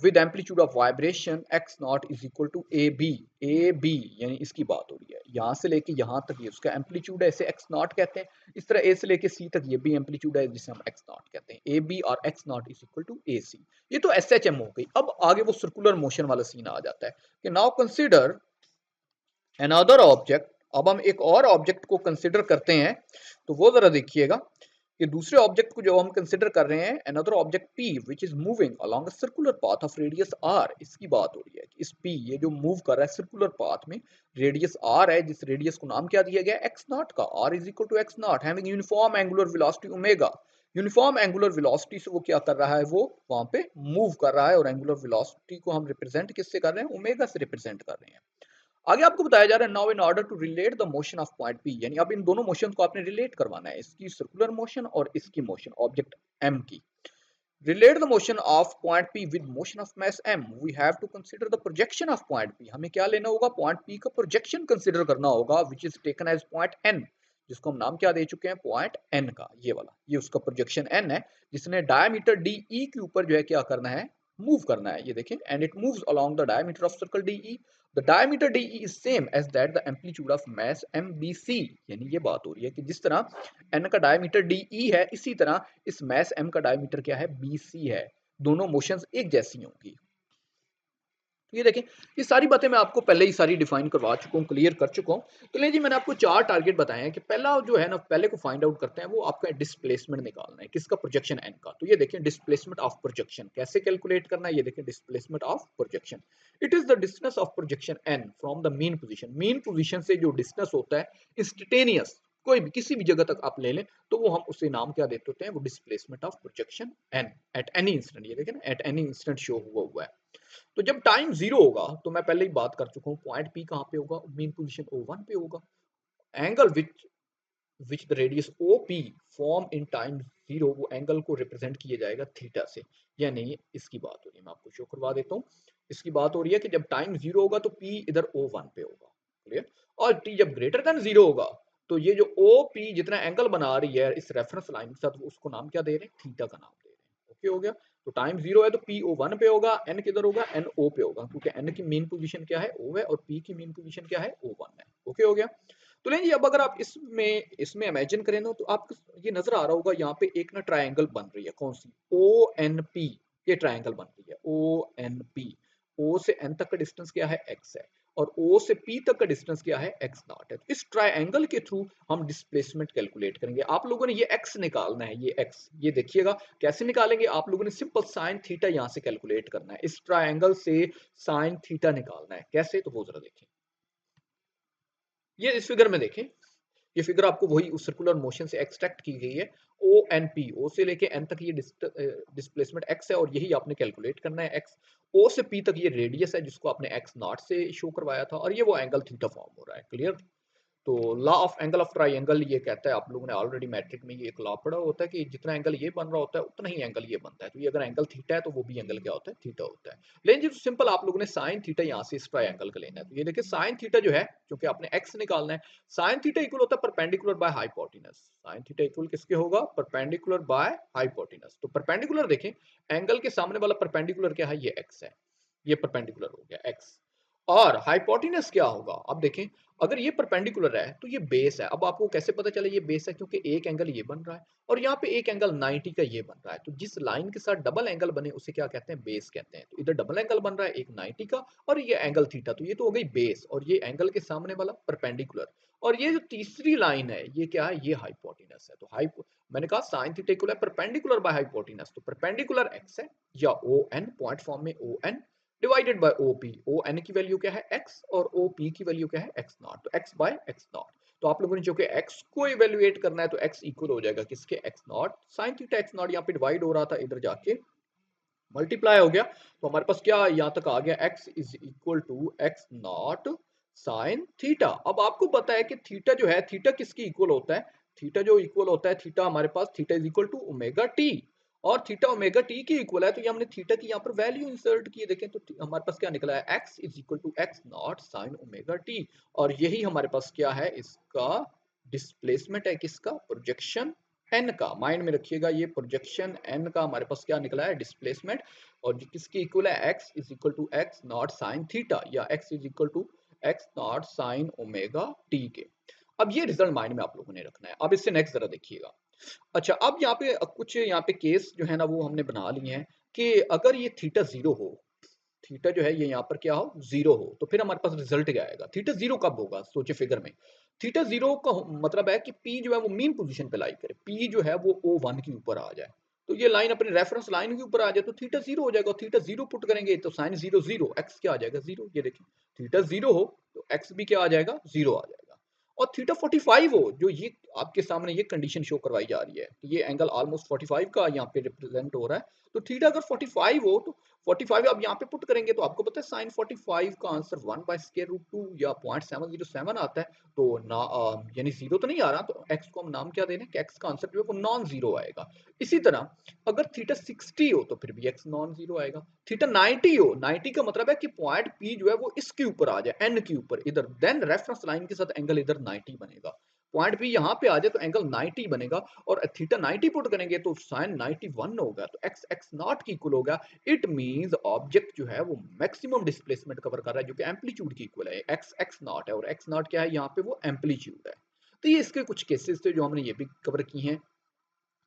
with amplitude of vibration X naught is equal to A B, यानी इसकी बात हो रही है यहाँ से लेके यहाँ तक, ये उसका एम्पलीट्यूड है, इसे एक्स नॉट कहते हैं। इस तरह ए से लेके सी तक ये भी एम्पलीट्यूड है, जिसे हम एक्स नॉट कहते हैं। ए बी और X naught is equal to A C. ये तो एस एच एम हो गई। अब आगे वो सर्कुलर मोशन वाला सीन आ जाता है कि नाउ कंसिडर अनदर ऑब्जेक्ट। अब हम एक और ऑब्जेक्ट को कंसिडर करते हैं, तो वो जरा देखिएगा कि दूसरे ऑब्जेक्ट को जो हम कंसिडर कर रहे हैं, another object P which is moving along a circular path of radius R, इसकी बात हो रही है कि इस P ये जो मूव कर रहा है सर्कुलर पाथ में, रेडियस R है, जिस रेडियस को नाम क्या दिया गया, x नॉट का, R is equal to x naught, having uniform angular velocity omega. Uniform angular velocity से वो क्या कर रहा है, वो वहां पे मूव कर रहा है, और एंगुलर वेलोसिटी को हम रिप्रेजेंट किससे कर रहे हैं, ओमेगा से रिप्रेजेंट कर रहे हैं। आगे आपको बताया जा रहा है, now in order to relate the motion of point P, यानी अब इन दोनों मोशन को आपने रिलेट करवाना है, इसकी सर्कुलर मोशन और इसकी मोशन ऑब्जेक्ट एम की। Relate the motion of point P with motion of mass M, we have to consider the projection of point P. हमें क्या लेना होगा, पॉइंट पी का प्रोजेक्शन कंसीडर करना होगा, which is taken as point N, जिसको हम नाम क्या दे चुके हैं, पॉइंट एन का, ये वाला, ये उसका प्रोजेक्शन एन है, जिसने डायमीटर डी ई के ऊपर जो है क्या करना है, मूव करना है। ये देखें, and it moves along the diameter of circle D E, the diameter D E is same as that the amplitude of mass M B C. यानी ये बात हो रही है कि जिस तरह एन का डायमीटर डी ई है, इसी तरह इस मैस एम का डायमीटर क्या है, बी सी है। दोनों मोशंस एक जैसी होंगी। तो ये देखें, ये सारी बातें मैं आपको पहले ही सारी डिफाइन करवा चुका हूँ, क्लियर कर चुका हूँ। तो लें जी, मैंने आपको 4 टारगेट बताए हैं कि पहला जो है ना, पहले को फाइंड आउट करते हैं, वो आपका डिस्प्लेसमेंट निकालना है, किसका? प्रोजेक्शन एन का। तो ये देखें, डिस्प्लेसमेंट ऑफ प्रोजेक्शन कैसे कैलकुलेट करना है, ये देखें, displacement of projection. It is the distance of projection N from the mean position. Mean position से जो डिस्टेंस होता है इंस्टेंटेनियस, कोई भी किसी भी जगह तक आप ले लें, तो वो हम उसे नाम क्या देते होते हैं? वो displacement of projection N at any instant. ये देखें ना, एट एनी इंस्टेंट शो हुआ है। तो जब टाइम 0 होगा, तो मैं पहले ही बात कर चुका हूँ, पॉइंट P कहाँ पे होगा? मीन पोजीशन O1 पे होगा। Angle which the radius OP form in time 0, वो एंगल को रिप्रेजेंट किया जाएगा थीटा से। या नहीं, इसकी बात हो रही है, मैं आपको शो करवा देता हूँ। इसकी बात हो रही है कि जब टाइम 0 होगा, तो P इधर O1 पे होगा, क्लियर? और T जब ग्रेटर देन 0 होगा, तो ये जो OP जितना एंगल बना रही है इस रेफरेंस लाइन के साथ, उसको नाम क्या दे रहे हैं? थीटा का नाम दे रहे हैं। ओके हो गया? तो टाइम 0 है तो P O1 पे होगा, N किधर होगा? N O पे होगा, क्योंकि N की मीन पोजीशन क्या है? O है, और P की मीन पोजीशन क्या है? O1 है। ओके हो गया? तो लें जी, अब अगर आप इसमें इसमें इमेजिन करें ना, तो आपको ये नजर आ रहा होगा, यहाँ पे एक ना ट्रायंगल बन रही है, कौन सी? ONP। ये ट्रायंगल बन रही है ONP। O से N तक का डिस्टेंस क्या है? X है। और O से P तक का डिस्टेंस क्या है? X नॉट है। तो इस ट्रायंगल के थ्रू हम डिस्प्लेसमेंट कैलकुलेट करेंगे। आप लोगों ने ये X निकालना है, ये X, ये देखिएगा कैसे निकालेंगे। आप लोगों ने सिंपल साइन थीटा यहाँ से कैलकुलेट करना है, इस ट्रायंगल से साइन थीटा निकालना है। कैसे? तो वो जरा देखें, ये इस फिगर में देखें। ये फिगर आपको वही उस सर्कुलर मोशन से एक्सट्रैक्ट की गई है। ओ एन पी, ओ से लेके एन तक ये डिस्प्लेसमेंट एक्स है, और यही आपने कैलकुलेट करना है एक्स। ओ से पी तक ये रेडियस है, जिसको आपने एक्स नॉट से शो करवाया था, और ये वो एंगल थीटा फॉर्म हो रहा है, क्लियर? तो law of angle of triangle ये कहता है, आप लोगों ने ऑलरेडी मैट्रिक में ये एक लॉ पढ़ा होता है कि जितना एंगल ये बन रहा होता है, उतना ही एंगल ये बनता है। तो ये अगर एंगल थीटा है, तो वो भी एंगल क्या होता है? थीटा होता है। लेकिन जो सिंपल आप लोगों ने साइन थीटा यहाँ से इस ट्राइंगल का लेना है। तो ये देखिए, साइन थीटा जो है, क्योंकि आपने एक्स निकालना है, साइन थीटा इक्वल होता है perpendicular by hypotenuse. Sign theta equal किसके होगा? Perpendicular by hypotenuse. तो परपेंडिकुलर देखें, एंगल के सामने वाला परपेंडिकुलर क्या है? ये एक्स है। ये परपेंडिकुलर हो गया एक्स। और हाइपोटेनस क्या होगा? अब देखें, अगर ये परपेंडिकुलर है, तो ये बेस है। अब आपको कैसे पता चला ये बेस है? क्योंकि एक एंगल ये बन रहा है, और यहाँ पे एक एंगल 90 का ये बन रहा है। तो जिस लाइन के साथ डबल एंगल बने, उसे क्या कहते हैं? बेस कहते हैं। तो इधर डबल एंगल बन रहा है, एक 90 का, और ये एंगल थीटा। तो ये तो हो गई बेस, और ये एंगल के सामने वाला परपेंडिकुलर। और ये जो तीसरी लाइन है, ये क्या है? ये हाइपोटेनस है। तो मैंने कहा साइन थीटा इक्वल है परपेंडिकुलर बाय हाइपोटेनस। तो परपेंडिकुलर एक्स है, या ओ एन, पॉइंट फॉर्म में O N divided by OP। ON की वैल्यू क्या है? X, और OP की वैल्यू क्या है? X not. तो X बाय X नॉट। तो आप लोगों ने जो कि X को इवेल्युएट करना है, तो X इक्वल हो जाएगा किसके? X naught. Sine theta X not यहाँ पे डिवाइड हो रहा था, इधर जाके मल्टीप्लाई हो गया। तो हमारे पास क्या यहाँ तक आ गया? X is equal to X naught sine theta. अब आपको पता है कि थीटा जो है, थीटा किसकी इक्वल होता है? थीटा जो इक्वल होता है, थीटा हमारे पास, theta is equal to omega T. और थीटा ओमेगा टी की इक्वल है, तो ये हमने थीटा की यहाँ पर वैल्यू इंसर्ट की, देखें तो हमारे पास क्या निकला है? X is equal to X naught sine omega T. और यही हमारे पास क्या है? इसका डिस्प्लेसमेंट है, किसका? प्रोजेक्शन एन का। माइंड में रखिएगा, ये प्रोजेक्शन एन का हमारे पास क्या निकला है? डिस्प्लेसमेंट। और किसकी इक्वल है? X is equal to X naught sine theta, या X is equal to X naught sine omega T के। अब ये रिजल्ट माइंड में आप लोगों ने रखना है। अब इससे नेक्स्ट जरा देखिएगा। अच्छा, अब यहाँ पे कुछ यहाँ पे केस जो है ना, वो हमने बना लिए हैं कि अगर ये थीटा जीरो हो, थीटा जो है ये यहाँ पर क्या हो? जीरो हो, तो फिर हमारे पास रिजल्ट क्या आएगा? थीटा जीरो कब होगा? सोचिए फिगर में। थीटा जीरो का मतलब है कि पी जो है वो मीन पोजीशन पे लाई करे, पी जो है वो O1 के ऊपर आ जाए। तो ये लाइन अपने रेफरेंस लाइन के ऊपर आ जाए, तो थीटा जीरो हो जाएगा। थीटा जीरो पुट करेंगे तो साइन जीरो जीरो, एक्स क्या आ जाएगा? जीरो। ये देखिए, थीटा जीरो हो तो एक्स भी क्या आ जाएगा? जीरो आ जाएगा। और थीटा 45 हो, जो ये आपके सामने ये कंडीशन शो करवाई जा रही है, तो ये एंगल ऑलमोस्ट 45 का यहाँ पे रिप्रेजेंट हो रहा है। तो थीटा अगर 45 हो, तो 45 आप यहाँ पे पुट करेंगे, तो आपको पता है साइन 45 का आंसर 1 बाय स्क्वायर रूट 2 या 0.707 आता है। तो ना यानी जीरो तो नहीं आ रहा, तो एक्स को हम नाम क्या दे रहे हैं कि एक्स का आंसर जो है वो नॉन जीरो आएगा। इसी तरह अगर थीटा 60 हो, तो फिर भी एक्स नॉन जीरो आएगा। थीटा 90 हो, 90 का मतलब है कि पॉइंट पी जो है वो इसके ऊपर आ जाए, एन के ऊपर इधर, देन रेफरेंस लाइन के साथ एंगल इधर 90 बनेगा। पॉइंट पी यहाँ पे आ जाए तो एंगल 90 बनेगा, और थीटा 90 पुट करेंगे तो साइन 91 होगा, तो एक्स एक्स नॉट की इक्वल होगा। इट मींस ऑब्जेक्ट जो है वो मैक्सिमम डिस्प्लेसमेंट कवर कर रहा है, जो कि एम्पलीट्यूड की इक्वल है। एक्स एक्स नॉट है, और एक्स नॉट क्या है? यहाँ पे वो एम्पलीट्यूड है। तो ये इसके कुछ केसेस थे जो हमने ये भी कवर की हैं।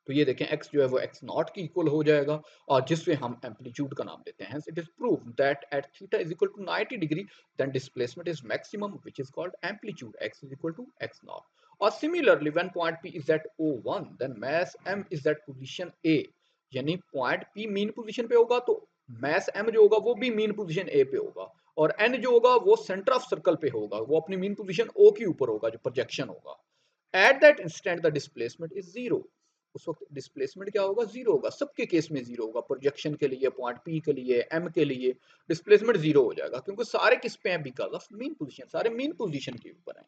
तो ये देखें x जो है वो x नॉट की इक्वल हो जाएगा और जिससे हम एम्पलीट्यूड का नाम देते हैं। It is prove that at theta is equal to 90 degree then displacement is maximum which is called amplitude x is equal to x naught. और similarly when point p is at O1 then mass m is at position A, यानी point p mean position पे होगा तो मास m जो होगा वो भी mean position A पे होगा और n जो होगा वो सेंटर ऑफ सर्कल पे होगा, वो अपनी मीन पोजीशन O के ऊपर होगा जो प्रोजेक्शन होगा। At that instant the displacement is zero, उस वक्त डिस्प्लेसमेंट क्या होगा, जीरो होगा। सबके केस में जीरो होगा, प्रोजेक्शन के लिए, पॉइंट पी के लिए, एम के लिए डिस्प्लेसमेंट जीरो हो जाएगा क्योंकि सारे किस पे हैं, बिकॉज ऑफ मीन पोजीशन, सारे मीन पोजीशन के ऊपर हैं।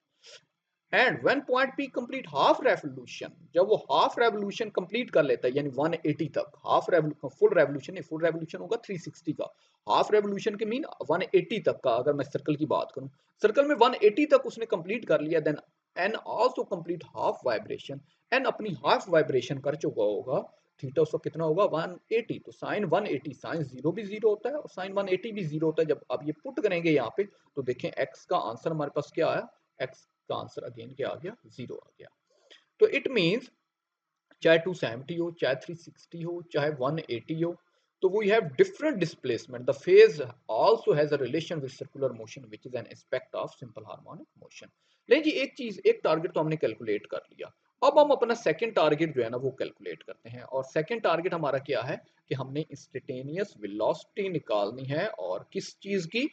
And when point P complete half revolution, जब वो हाफ रेवोल्यूशन कंप्लीट कर लेता है यानी 180 तक, हाफ फुल रेवोल्यूशन नहीं, फुल रेवोल्यूशन होगा 360 का, हाफ रेवोल्यूशन के मीन 180 तक का। अगर मैं सर्कल की बात करूं, सर्कल में 180 तक उसने कंप्लीट कर लिया, then N also complete half vibration, N अपनी हाफ वाइब्रेशन कर चुका होगा, थीटा उसका कितना होगा 180, तो साइन 180, साइन जीरो भी जीरो होता है और साइन 180 भी जीरो होता है। जब आप ये पुट करेंगे यहाँ पे तो देखें एक्स का आंसर हमारे पास क्या आया, एक्स का आंसर अगेन क्या आ गया, जीरो आ गया। तो इट मींस चाहे 270 हो, चाहे 360 हो, चाहे 180 हो, तो we have different displacement, the phase also has a relation with circular motion which is an aspect of simple harmonic motion. लेकिन जी एक चीज, एक टारगेट तो हमने कैलकुलेट कर लिया, अब हम अपना सेकंड टारगेट जो है ना वो कैलकुलेट करते हैं। और सेकंड टारगेट हमारा क्या है कि हमने इंस्टेंटेनियस वेलोसिटी निकालनी है, और किस चीज की,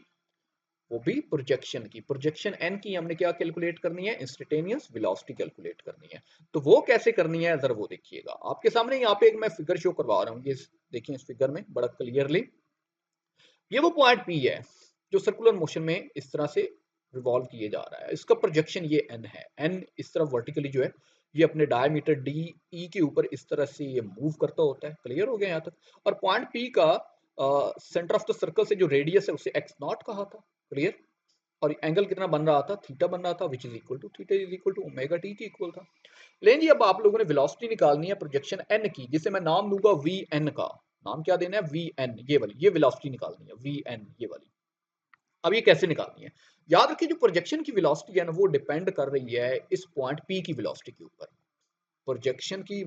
वो भी प्रोजेक्शन की, प्रोजेक्शन एन की हमने क्या कैलकुलेट करनी है, इंस्टेंटेनियस वेलोसिटी कैलकुलेट करनी है। तो वो कैसे करनी है जरा वो देखिएगा, आपके सामने यहाँ पे एक मैं फिगर शो करवा रहा हूँ, ये देखिए इस फिगर में बड़ा क्लियरली, ये वो पॉइंट पी है जो सर्कुलर मोशन में इस तरह से रिवॉल्व किए जा रहा है, इसका प्रोजेक्शन ये एन है, एन इस तरफ वर्टिकली जो है ये अपने डायमीटर डी ई के ऊपर इस तरह से ये मूव करता होता है। क्लियर हो गया यहाँ तक। और पॉइंट पी का सेंटर ऑफ द सर्कल से जो रेडियस है उसे एक्स नॉट कहा था। क्लियर। और एंगल कितना बन रहा था, थीटा बन रहा था, which is equal to, theta is equal to omega T के इक्वल था। लेकिन जी अब आप लोगों ने वेलोसिटी निकालनी है प्रोजेक्शन एन की, जिसे मैं नाम लूंगा वी एन का, नाम क्या देना है, वी एन, ये वाली, ये वेलोसिटी निकालनी है वी एन ये वाली। अब ये कैसे निकालनी है, याद रखिए जो प्रोजेक्शन की वेलोसिटी है ना वो डिपेंड कर रही है इस पॉइंट पी की वेलोसिटी के ऊपर। प्रोजेक्शन की,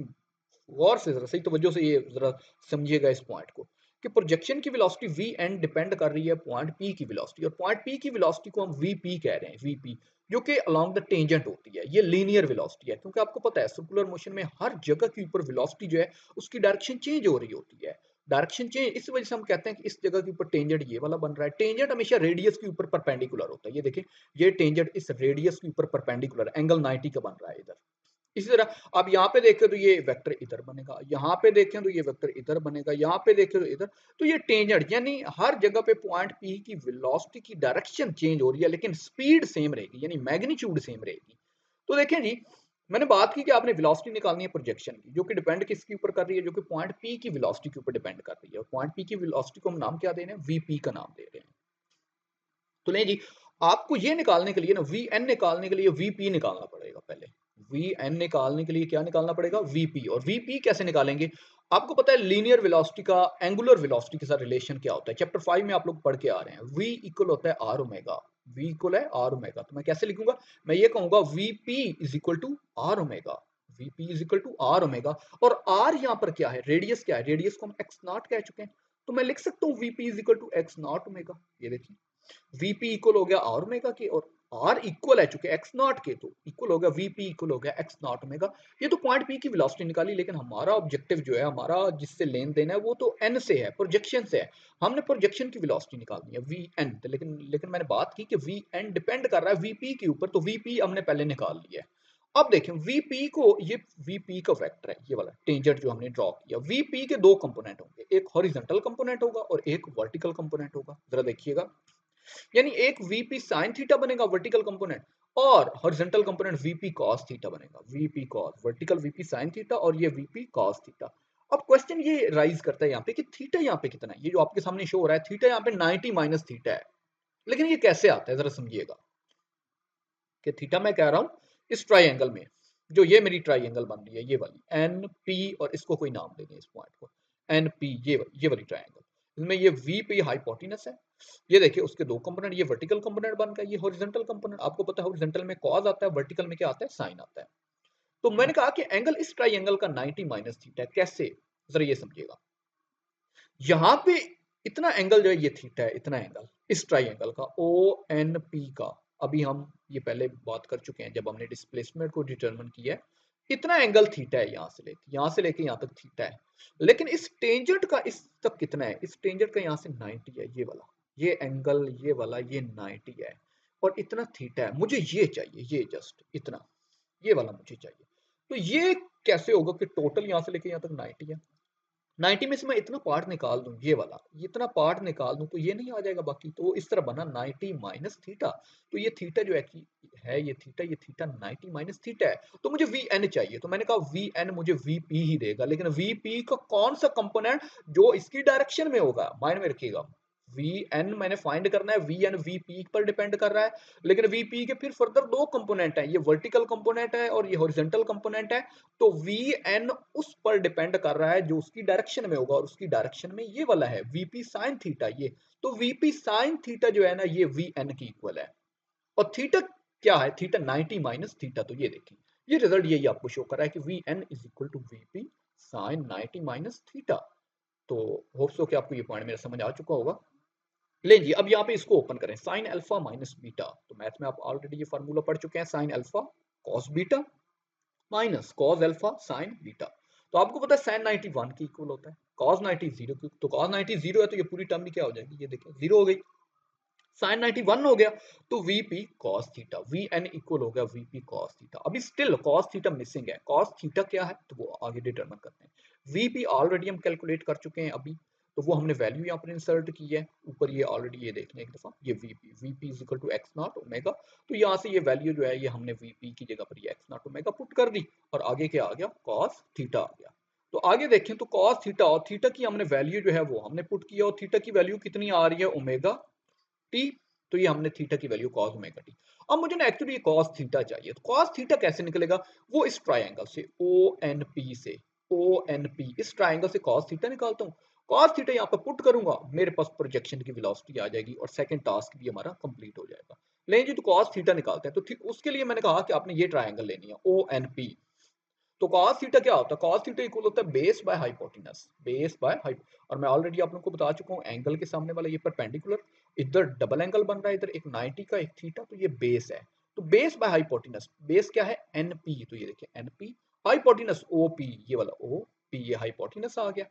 गौर से जरा सही तवज्जो से ये जरा समझिएगा इस पॉइंट को, कि प्रोजेक्शन की वेलोसिटी वी एन डिपेंड कर रही है पॉइंट पी की वेलोसिटी, और पॉइंट पी की वेलोसिटी को हम वी पी कह रहे हैं, वी पी, जो कि अलोंग द टेंजेंट होती है, ये लीनियर वेलोसिटी है, क्योंकि आपको पता है सर्कुलर मोशन में हर जगह के ऊपर वेलोसिटी जो है उसकी डायरेक्शन चेंज हो रही होती है। डायरेक्शन चेंज इस वजह से हम कहते हैं कि इस जगह के ऊपर टेंजेंट ये वाला बन रहा है, टेंजेंट हमेशा रेडियस के ऊपर परपेंडिकुलर होता है। ये देखें, ये टेंजेंट इस रेडियस के ऊपर परपेंडिकुलर एंगल 90 का बन रहा है इधर। इसी तरह आप यहाँ पे देखें तो ये वेक्टर इधर बनेगा, यहाँ पे देखें तो ये वेक्टर इधर बनेगा, यहाँ पे देखें तो इधर। तो ये टेंजेंट यानी हर जगह पे पॉइंट पी की वेलोसिटी की डायरेक्शन चेंज हो रही है लेकिन स्पीड सेम रहेगी, यानी मैग्नीट्यूड सेम रहेगी। तो देखें जी, मैंने बात की कि आपने वेलोसिटी निकालनी है प्रोजेक्शन की, जो कि डिपेंड किसके ऊपर कर रही है, जो कि पॉइंट पी की वेलोसिटी के ऊपर डिपेंड कर रही है, और पॉइंट पी की वेलोसिटी को हम नाम क्या दे रहे हैं, वीपी का नाम दे रहे हैं। तो नहीं जी, आपको ये निकालने के लिए ना, वी एन निकालने के लिए वीपी निकालना पड़ेगा पहले। वी एन निकालने के लिए क्या निकालना पड़ेगा, वीपी। और वीपी कैसे निकालेंगे, आपको पता है लीनियर वेलोसिटी का एंगुलर वेलोसिटी के साथ रिलेशन क्या होता है, चैप्टर 5 में आप लोग पढ़ के आ रहे हैं। वी इक्वल होता है आर ओमेगा, वी इक्वल है आर ओमेगा। तो मैं कैसे लिखूंगा, मैं ये कहूंगा VP is equal to R omega, VP is equal to R omega. और आर यहाँ पर क्या है, रेडियस क्या है, रेडियस को हम एक्स नॉट कह चुके हैं, तो मैं लिख सकता हूँ VP is equal to X not omega. ये देखिए, वीपी इक्वल हो गया आर ओमेगा के, और आर इक्वल है चूंकि एक्स नॉट के, तो इक्वल हो गया वीपी इक्वल हो गया एक्स नॉट ओमेगा। ये तो पॉइंट पी की वेलोसिटी निकाली, लेकिन हमारा ऑब्जेक्टिव जो है, हमारा जिससे लेन देन है वो तो एन से है, प्रोजेक्शन से है। हमने प्रोजेक्शन की वेलोसिटी निकालनी है वी एन, लेकिन मैंने बात की कि वी एन डिपेंड कर रहा है वीपी के ऊपर, तो वीपी हमने पहले निकाल लिया है। अब देखें वीपी को, ये वीपी का वेक्टर है, ये वाला टेंजेंट जो हमने ड्रॉ किया, वीपी के दो कंपोनेंट होंगे, एक हॉरिजॉन्टल कंपोनेंट होगा और एक वर्टिकल कंपोनेंट होगा। जरा देखिएगा, यानी एक वीपी साइन थीटा बनेगा वर्टिकल कंपोनेंट, और horizontal component VP cos theta बनेगा, VP cos, vertical VP sine theta और ये वीपी कॉस थीटा। अब क्वेश्चन ये राइज करता है यहाँ पे कि थीटा यहाँ पे कितना है, ये जो आपके सामने शो हो रहा है थीटा यहाँ पे 90 माइनस थीटा है, लेकिन ये कैसे आता है जरा समझिएगा, कि थीटा मैं कह रहा हूं इस ट्राइंगल में, जो ये मेरी ट्राइंगल बन रही है ये वाली एन पी, और इसको कोई नाम दे दें इस पॉइंट को एन पी, ये वाली ट्राइंगल, इसमें ये वी पी हाइपोटेनस है। ये देखिए उसके दो कंपोनेंट, ये वर्टिकल कंपोनेंट बन गया, ये हॉरिजॉन्टल कंपोनेंट। आपको पता है हॉरिजॉन्टल में कॉस आता है, वर्टिकल में क्या आता है, साइन आता है। तो मैंने कहा कि एंगल इस ट्राइंगल का 90 माइनस थीटा है। कैसे, जरा ये समझिएगा। यहां पे इतना एंगल जो है ये थीटा है, इतना एंगल इस ट्राइंगल का ओ एन पी का, अभी हम ये पहले बात कर चुके हैं जब हमने डिस्प्लेसमेंट को डिटरमिन किया है। इतना एंगल थीटा है, यहां से लेके यहां तक थीटा है। लेकिन इस टेंजेंट का इस तक कितना है, इस टेंजेंट का यहां से 90 है, ये वाला, ये एंगल ये वाला ये 90 है, और इतना थीटा है। मुझे ये चाहिए, ये जस्ट इतना, ये वाला मुझे चाहिए। तो ये कैसे होगा कि टोटल यहां से लेके यहां तक 90 है, 90 में से मैं इतना पार्ट निकाल दूं, ये वाला, इतना पार्ट निकाल दूं तो ये नहीं आ जाएगा बाकी, तो इस तरह बना 90 माइनस थीटा। तो ये थीटा जो है ये थीटा 90 माइनस थीटा है। तो मुझे वी एन चाहिए, तो मैंने कहा वी एन मुझे वी पी ही देगा, लेकिन वी पी का कौन सा कंपोनेंट जो इसकी डायरेक्शन में होगा, माइंड में रखिएगा। वी एन मैंने फाइंड करना है, वी एन वी पी पर डिपेंड कर रहा है, लेकिन वी पी के फिर फर्दर दो कंपोनेंट है, ये वर्टिकल कंपोनेंट है और ये हॉरिजॉन्टल कंपोनेंट है। तो वी एन उस पर डिपेंड कर रहा है जो उसकी डायरेक्शन में होगा, और उसकी डायरेक्शन में ये वाला है वीपी साइन थीटा, ये। तो वीपी साइन थीटा जो है ना, ये वी एन की इक्वल है। और थीटा क्या है, थीटा 90 माइनस थीटा। तो ये देखिए, ये रिजल्ट यही आपको शो कर रहा है कि V N is equal to VP sine 90 minus theta. तो होप सो कि आपको ये पॉइंट मेरा समझ आ चुका होगा। ले जी, अब यहाँ पे इसको ओपन करें, साइन अल्फा माइनस बीटा। तो मैथ में आप ऑलरेडी ये फार्मूला पढ़ चुके हैं, sine alpha cos beta minus cos alpha sign beta. तो आपको पता है साइन 91 की इक्वल होता है कॉस 90 जीरो की, तो कॉस 90 जीरो है तो ये पूरी टर्म भी क्या हो जाएगी, ये देखिए जीरो हो गई। साइन 91 हो गया, तो VP cos theta, V N equal हो गया वीपी कॉस थीटा। अभी स्टिल कॉस थीटा मिसिंग है, कॉस थीटा क्या है तो वो आगे डिटरमिन करते हैं। वीपी ऑलरेडी हम कैलकुलेट कर चुके हैं अभी, तो वो हमने वैल्यू यहाँ पर इंसर्ट की है ऊपर, ये ऑलरेडी ये देख लें एक दफा, ये VP is equal to X not omega. तो यहाँ से ये वैल्यू जो है ये हमने वीपी की जगह पर ये एक्स नॉट ओमेगा पुट कर दी, और आगे क्या आ गया, कॉस थीटा आ गया। तो आगे देखें तो कॉस थीटा, और थीटा की हमने वैल्यू जो है वो हमने पुट किया, और थीटा की वैल्यू कितनी आ रही है, ओमेगा टी। तो ये हमने थीटा की वैल्यू कॉस ओमेगा टी। अब मुझे ना एक्चुअली ये कॉस थीटा चाहिए, तो कॉस थीटा कैसे निकलेगा, वो इस ट्रायंगल से ओ एन पी से, ओ एन पी इस ट्रायंगल से कॉस थीटा निकालता हूँ। कॉस थीटा यहाँ पे पुट करूंगा, मेरे पास प्रोजेक्शन की वेलोसिटी आ जाएगी, और सेकंड टास्क भी हमारा कंप्लीट हो जाएगा। लेकिन जी तो कॉस थीटा निकालते हैं, तो ठीक उसके लिए मैंने कहा कि आपने ये ट्रायंगल लेनी है ओ एन पी। तो cos थीटा क्या होता है, cos थीटा इक्वल होता है base by hypotenuse, base by hyp. और मैं ऑलरेडी आप लोगों को बता चुका हूँ, एंगल के सामने वाला ये परपेंडिकुलर, इधर डबल एंगल बन रहा है, इधर एक 90 का एक थीटा, तो ये बेस है। तो बेस बाय हाइपोटेनस, बेस क्या है एनपी, तो ये देखिए एनपी, हाइपोटेनस ओपी, ये वाला ओ पी, ये हाइपोटेनस आ गया,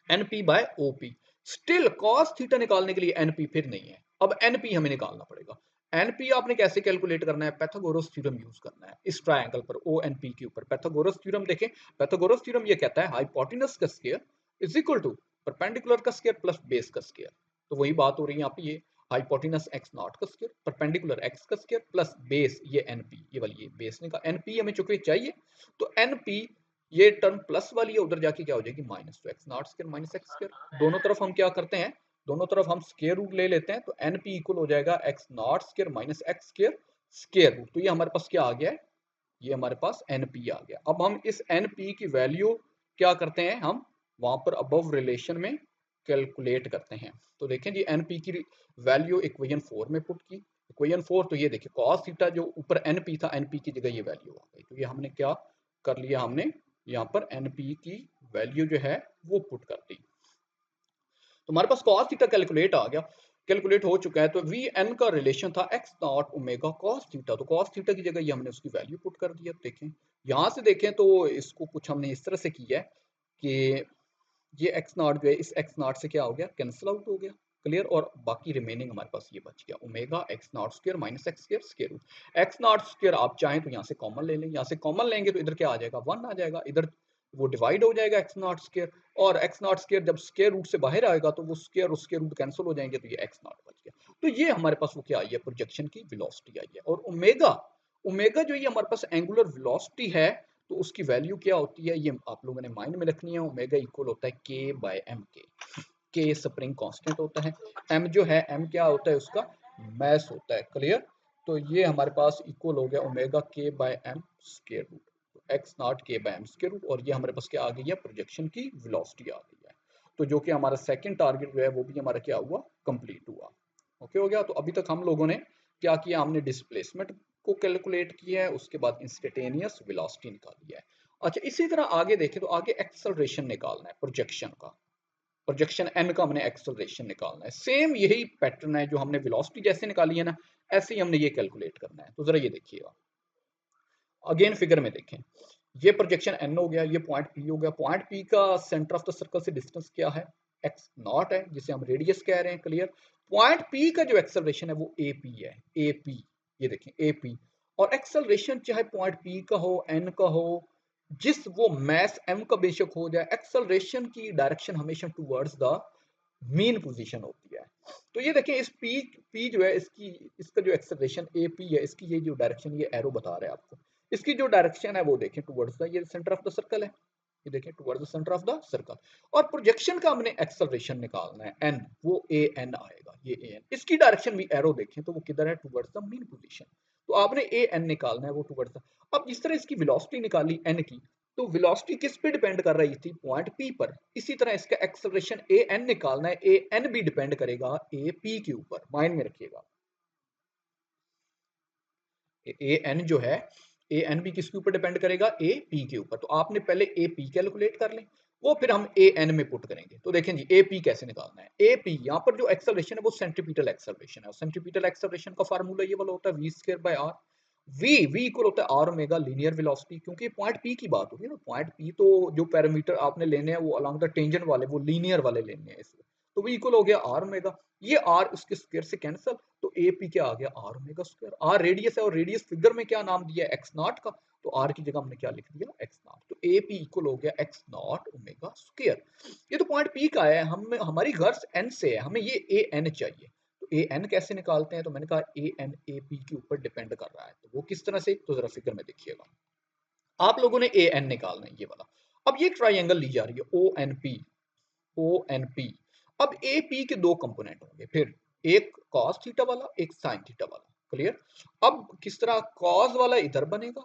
NP by OP. Still cos theta निकालने के लिए एनपी फिर नहीं है, अब एनपी हमें निकालना पड़ेगा। एनपी आपने कैसे कैलकुलेट करना है, पैथागोरस थ्योरम यूज करना है इस ट्रायंगल पर ओ एन पी के ऊपर। पैथागोरस थ्योरम देखें, पैथागोरस थ्योरम ये कहता है हाइपोटेनस का square is equal to perpendicular का स्क्वायर प्लस बेस का स्क्वायर। तो वही बात हो रही है यहाँ पे, ये हाइपोटेनस एक्स नॉट का स्क्वायर, परपेंडिकुलर एक्स का स्क्वायर प्लस बेस ये एनपी, ये वाली ये बेस ने का एनपी हमें चूंकि चाहिए, तो एनपी ये टर्म प्लस वाली है, उधर जाके क्या हो जाएगी माइनस, तो x not square minus X square. दोनों तरफ हम क्या करते हैं, दोनों तरफ हम स्क्वायर रूट ले लेते हैं, तो एन पी इक्वल हो जाएगा X not square minus X square square root. तो ये हमारे पास क्या आ गया है, ये हमारे पास एन पी आ गया। अब हम इस एन पी की वैल्यू क्या करते हैं, हम वहां पर अबव रिलेशन में कैलकुलेट करते हैं। तो देखें जी, एन पी की वैल्यू इक्वेशन 4 में पुट की, इक्वेशन 4, तो ये देखिए कॉस थीटा जो ऊपर एन पी था, एन पी की जगह ये वैल्यू आ गई। तो ये हमने क्या कर लिया, हमने यहाँ पर एन पी की वैल्यू जो है वो पुट कर दी। तो हमारे पास cos थीटा कैलकुलेट आ गया, कैलकुलेट हो चुका है। तो वी एन का रिलेशन था x not omega cos theta, तो cos थीटा की जगह ये हमने उसकी वैल्यू पुट कर दिया। देखें यहाँ से देखें तो इसको कुछ हमने इस तरह से किया है कि ये एक्स नॉट जो है इस एक्स नॉट से क्या हो गया, कैंसिल आउट हो गया, क्लियर। और बाकी रिमेनिंग हमारे पास ये बच गया omega X not square minus X square square root. X not square आप चाहें तो यहाँ से कॉमन ले लें, यहाँ से कॉमन लेंगे तो इधर क्या आ जाएगा, 1 आ जाएगा, इधर वो डिवाइड हो जाएगा एक्स नॉट स्क्वायर, और एक्स नॉट स्क्वायर जब स्क्वायर रूट से बाहर आएगा तो वो स्क्वायर और स्क्वायर रूट कैंसिल हो जाएंगे, तो ये एक्स नॉट बच गया। तो ये हमारे पास वो क्या आई है, प्रोजेक्शन की वेलोसिटी आई है। और ओमेगा, ओमेगा जो ये हमारे पास एंगुलर वेलोसिटी है, तो उसकी वैल्यू क्या होती है ये आप लोगों ने माइंड में रखनी है। ओमेगा इक्वल होता है के बाय एम के स्प्रिंग कांस्टेंट होता है, एम जो है एम क्या होता है उसका मैस होता है, क्लियर। तो ये हमारे पास इक्वल हो गया ओमेगा के by M square root, X not के बाय एम स्क्वायर रूट, और ये हमारे पास क्या आ गई है, प्रोजेक्शन की वेलोसिटी आ गई है। तो जो कि हमारा सेकंड टारगेट जो है वो भी हमारा क्या हुआ, कंप्लीट हुआ। ओके हो गया। तो अभी तक हम लोगों ने क्या किया, हमने डिस्प्लेसमेंट को कैलकुलेट किया है, उसके बाद इंस्टेंटेनियस वेलोसिटी निकाली है। अच्छा, इसी तरह आगे देखें तो आगे एक्सेलरेशन निकालना है, प्रोजेक्शन का, प्रोजेक्शन एन का हमने एक्सेलरेशन निकालना है। सेम यही पैटर्न है जो हमने वेलोसिटी जैसे निकाली है ना, ऐसे ही हमने ये कैलकुलेट करना है। तो जरा ये देखिएगा, अगेन फिगर में देखें, ये प्रोजेक्शन एन हो गया, ये पॉइंट पी हो गया। पॉइंट पी का सेंटर ऑफ द सर्कल से डिस्टेंस क्या है, एक्स नॉट है, जिसे हम रेडियस कह रहे हैं, क्लियर। पॉइंट पी का जो एक्सेलरेशन है वो ए पी है, ए पी, ये देखें ए पी। और एक्सेलरेशन चाहे पॉइंट पी का हो, एन का हो, जिस वो मैस एम का बेशक हो जाए, एक्सेलरेशन की डायरेक्शन हमेशा टूवर्ड्स द मीन पोजीशन होती है। तो ये देखें, इस पी जो है, इसका जो एक्सेलरेशन ए पी है, इसकी ये जो डायरेक्शन, ये एरो बता रहा है आपको, इसकी जो डायरेक्शन है वो देखें टुवर्ड्स द, ये सेंटर ऑफ द सर्कल है, ये देखें towards the centre of the circle. और प्रोजेक्शन का हमने एक्सेलरेशन निकालना है एन, वो ए एन आएगा, ये ए एन। इसकी डायरेक्शन भी एरो देखें तो वो किधर है, टुवर्ड्स द मीन पोजीशन। तो आपने ए एन निकालना है, वो टुवर्ड्स द। अब जिस तरह इसकी वेलोसिटी निकाली एन की, तो वेलोसिटी किस पे डिपेंड कर रही थी, पॉइंट पी पर। इसी तरह इसका एक्सेलरेशन ए एन निकालना है, ए एन भी डिपेंड करेगा ए पी के ऊपर, माइंड में रखिएगा। ए एन जो है, ए एन भी किसके ऊपर डिपेंड करेगा, ए पी के ऊपर। तो आपने पहले ए पी कैलकुलेट कर लें, वो फिर हम ए एन में पुट करेंगे। तो देखें जी, ए पी कैसे निकालना है, ए पी यहाँ पर जो एक्सेलरेशन है वो सेंट्रीपिटल एक्सेलरेशन है, और सेंट्रीपिटल एक्सेलरेशन का फार्मूला ये वाला होता है V square by R. V equal होता है आर ओमेगा लीनियर वेलोसिटी, क्योंकि पॉइंट पी की बात होगी ना, पॉइंट पी तो जो पैरामीटर आपने लेने हैं वो अलोंग द टेंजेंट वाले, वो लीनियर वाले लेने हैं इसमें। तो वी इक्वल हो गया आर ओमेगा, ये आर उसके स्क्वायर से कैंसिल, तो ए पी क्या आ गया, R omega square. R radius है, और रेडियस फिगर में क्या नाम दिया है, एक्स नॉट का, तो आर की जगह हमने क्या लिख दिया, एक्स नॉट। तो ए पी इक्वल हो गया एक्स नॉट ओमेगा स्क्वायर। ये तो पॉइंट पी का है, हम हमारी गर्स एन से है, हमें ये ए एन चाहिए। तो ए एन कैसे निकालते हैं, तो मैंने कहा ए एन ए पी के ऊपर डिपेंड कर रहा है, तो वो किस तरह से, तो जरा फिगर में देखिएगा। आप लोगों ने ए एन निकालना है, ये वाला। अब ये ट्राइंगल ली जा रही है O N P, O N P. अब ए पी के दो कंपोनेंट होंगे फिर, एक कॉस थीटा वाला, एक साइन थीटा वाला, क्लियर। अब किस तरह, कॉस वाला इधर बनेगा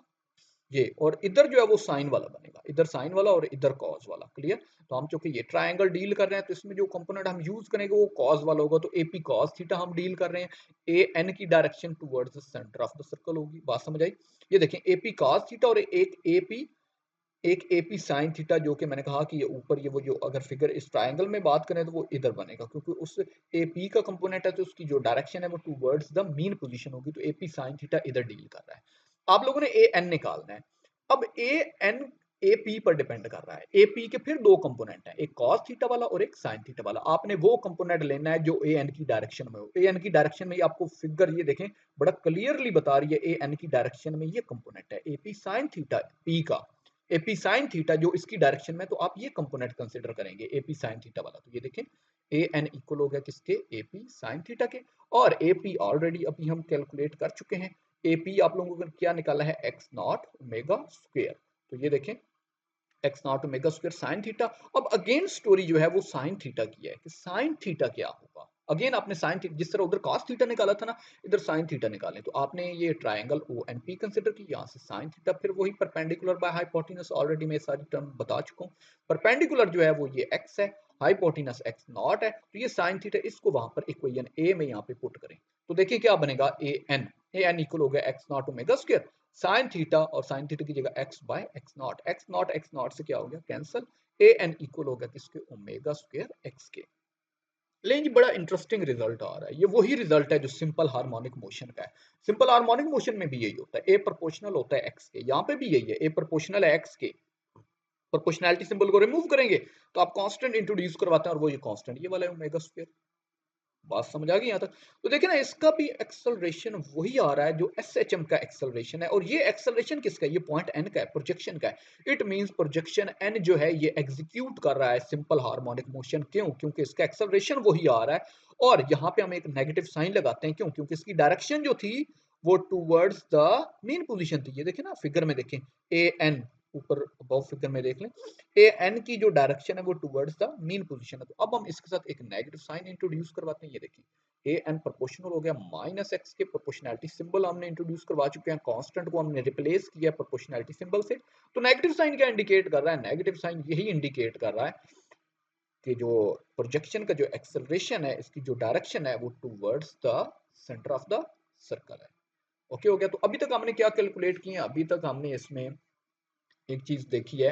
ये, और इधर जो है वो साइन वाला बनेगा, इधर साइन वाला और इधर कॉस वाला, क्लियर। तो हम चूंकि ये ट्रायंगल डील कर रहे हैं, तो इसमें जो कंपोनेंट हम यूज करेंगे वो कॉस वाला होगा, तो एपी कॉस थीटा हम डील कर रहे हैं। ए एन की direction towards the centre of the circle होगी, बात समझ आई। ये देखें, एपी कॉस थीटा और एक एपी साइन थीटा, जो कि मैंने कहा कि ये ऊपर, ये वो जो अगर फिगर इस ट्रायंगल में बात करें तो वो इधर बनेगा, क्योंकि उस एपी का कंपोनेंट है, तो उसकी जो डायरेक्शन है वो टुवर्ड्स द मीन पोजीशन होगी, तो एपी साइन थीटा इधर डील कर रहा है। आप लोगों ने ए एन निकालना है। अब ए एन ए पी पर डिपेंड कर रहा है। ए पी के फिर दो कंपोनेंट हैं, एक कॉस थीटा वाला और एक साइन थीटा वाला। आपने वो कंपोनेंट लेना है जो ए एन की डायरेक्शन में हो। ए एन की डायरेक्शन में आपको फिगर ये देखें बड़ा क्लियरली बता रही है, ए एन की डायरेक्शन में ये कंपोनेंट है, A P sine theta P का, एपी साइन थीटा जो इसकी डायरेक्शन में, तो आप ये कंपोनेंट कंसीडर करेंगे एपी साइन थीटा वाला। तो ये देखें, ए एन इक्वल हो गया किसके, एपी साइन थीटा के। और एपी ऑलरेडी अभी हम कैलकुलेट कर चुके हैं, एपी आप लोगों को क्या निकाला है, एक्स नॉट ओमेगा स्क्वायर। तो ये देखें, x not omega square sine theta. अब अगेन स्टोरी जो है वो साइन थीटा की है, कि साइन थीटा क्या होगा। अगेन आपने साइन थीटा, जिस तरह उधर कॉस थीटा निकाला था ना, इधर साइन थीटा निकालें। तो आपने ये triangle O N P consider की, यहाँ से साइन थीटा, फिर वही परपेंडिकुलर बाय हाइपोटेनस, ऑलरेडी मैं सारी टर्म बता चुका हूँ। परपेंडिकुलर जो है वो ये एक्स है, हाइपोटेनस एक्स नॉट है, तो ये साइन थीटा, इसको वहां पर इक्वेशन ए में यहाँ पे पुट करें। तो देखिए क्या बनेगा, ए एन इक्वल हो गया x not omega square sine theta, और साइन थीटा की जगह एक्स बाय एक्स नॉट से क्या हो गया, कैंसल। ए एन इक्वल हो गया किसके, ओमेगा स्क्वायर एक्स के। लेकिन जी बड़ा इंटरेस्टिंग रिजल्ट आ रहा है, ये वही रिजल्ट है जो सिंपल हार्मोनिक मोशन का है। सिंपल हार्मोनिक मोशन में भी यही होता है, ए प्रोपोर्शनल होता है एक्स के, यहाँ पे भी यही है, ए प्रोपोर्शनल है एक्स के। प्रोपोर्शनैलिटी सिंबल को रिमूव करेंगे तो आप कांस्टेंट इंट्रोड्यूस करवाते हैं, और वो ये कांस्टेंट ये वाला है ओमेगा स्क्वायर। बात समझ आ गई यहाँ तक। तो देखिए ना, इसका भी एक्सेलरेशन वही आ रहा है जो एस एच एम का एक्सेलरेशन है, और ये एक्सेलरेशन किसका है, ये पॉइंट एन का है, प्रोजेक्शन का है। इट मींस प्रोजेक्शन एन जो है ये एग्जीक्यूट कर रहा है सिंपल हार्मोनिक मोशन। क्यों, क्योंकि इसका एक्सेलरेशन वही आ रहा है। और यहाँ पे हम एक नेगेटिव साइन लगाते हैं, क्यों, क्योंकि इसकी डायरेक्शन जो थी वो टूवर्ड्स द मेन पोजीशन थी। ये देखें ना फिगर में, देखें ए एन, ऊपर अबव फिगर में देख लें, ए एन की जो डायरेक्शन है वो टुवर्ड्स द मीन पोजीशन है। तो अब हम इसके साथ एक नेगेटिव साइन इंट्रोड्यूस करवाते हैं। ये देखिए, ए एन प्रोपोर्शनल हो गया माइनस एक्स के, प्रोपोर्शनैलिटी सिंबल हमने इंट्रोड्यूस करवा चुके हैं, कांस्टेंट को हमने रिप्लेस किया प्रोपोर्शनैलिटी सिंबल से। तो नेगेटिव साइन क्या इंडिकेट कर रहा है, नेगेटिव साइन यही इंडिकेट कर रहा है कि जो प्रोजेक्शन का जो एक्सेलरेशन है, इसकी जो डायरेक्शन है वो towards the centre of the circle है। ओके हो गया। तो अभी तक हमने क्या कैलकुलेट किए हैं? अभी तक हमने इसमें एक चीज़ देखी है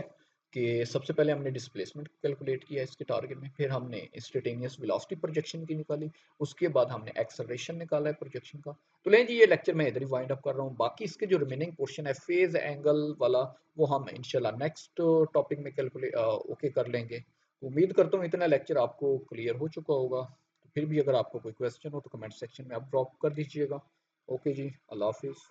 कि सबसे पहले हमने डिस्प्लेसमेंट कैलकुलेट किया इसके टारगेट में, फिर हमने इंस्टेंटेनियस वेलोसिटी प्रोजेक्शन की निकाली, उसके बाद हमने एक्सेलरेशन निकाला है प्रोजेक्शन का। तो लें जी, ये लेक्चर मैं इधर ही वाइंड अप कर रहा हूँ। बाकी इसके जो रिमेनिंग पोर्शन है फेज एंगल वाला, वो हम इंशाल्लाह नेक्स्ट टॉपिक में कैलकुलेट ओके कर लेंगे। उम्मीद करता हूँ इतना लेक्चर आपको क्लियर हो चुका होगा। तो फिर भी अगर आपको कोई क्वेश्चन हो तो कमेंट सेक्शन में आप ड्रॉप कर दीजिएगा। ओके जी, अल्लाह हाफिज़।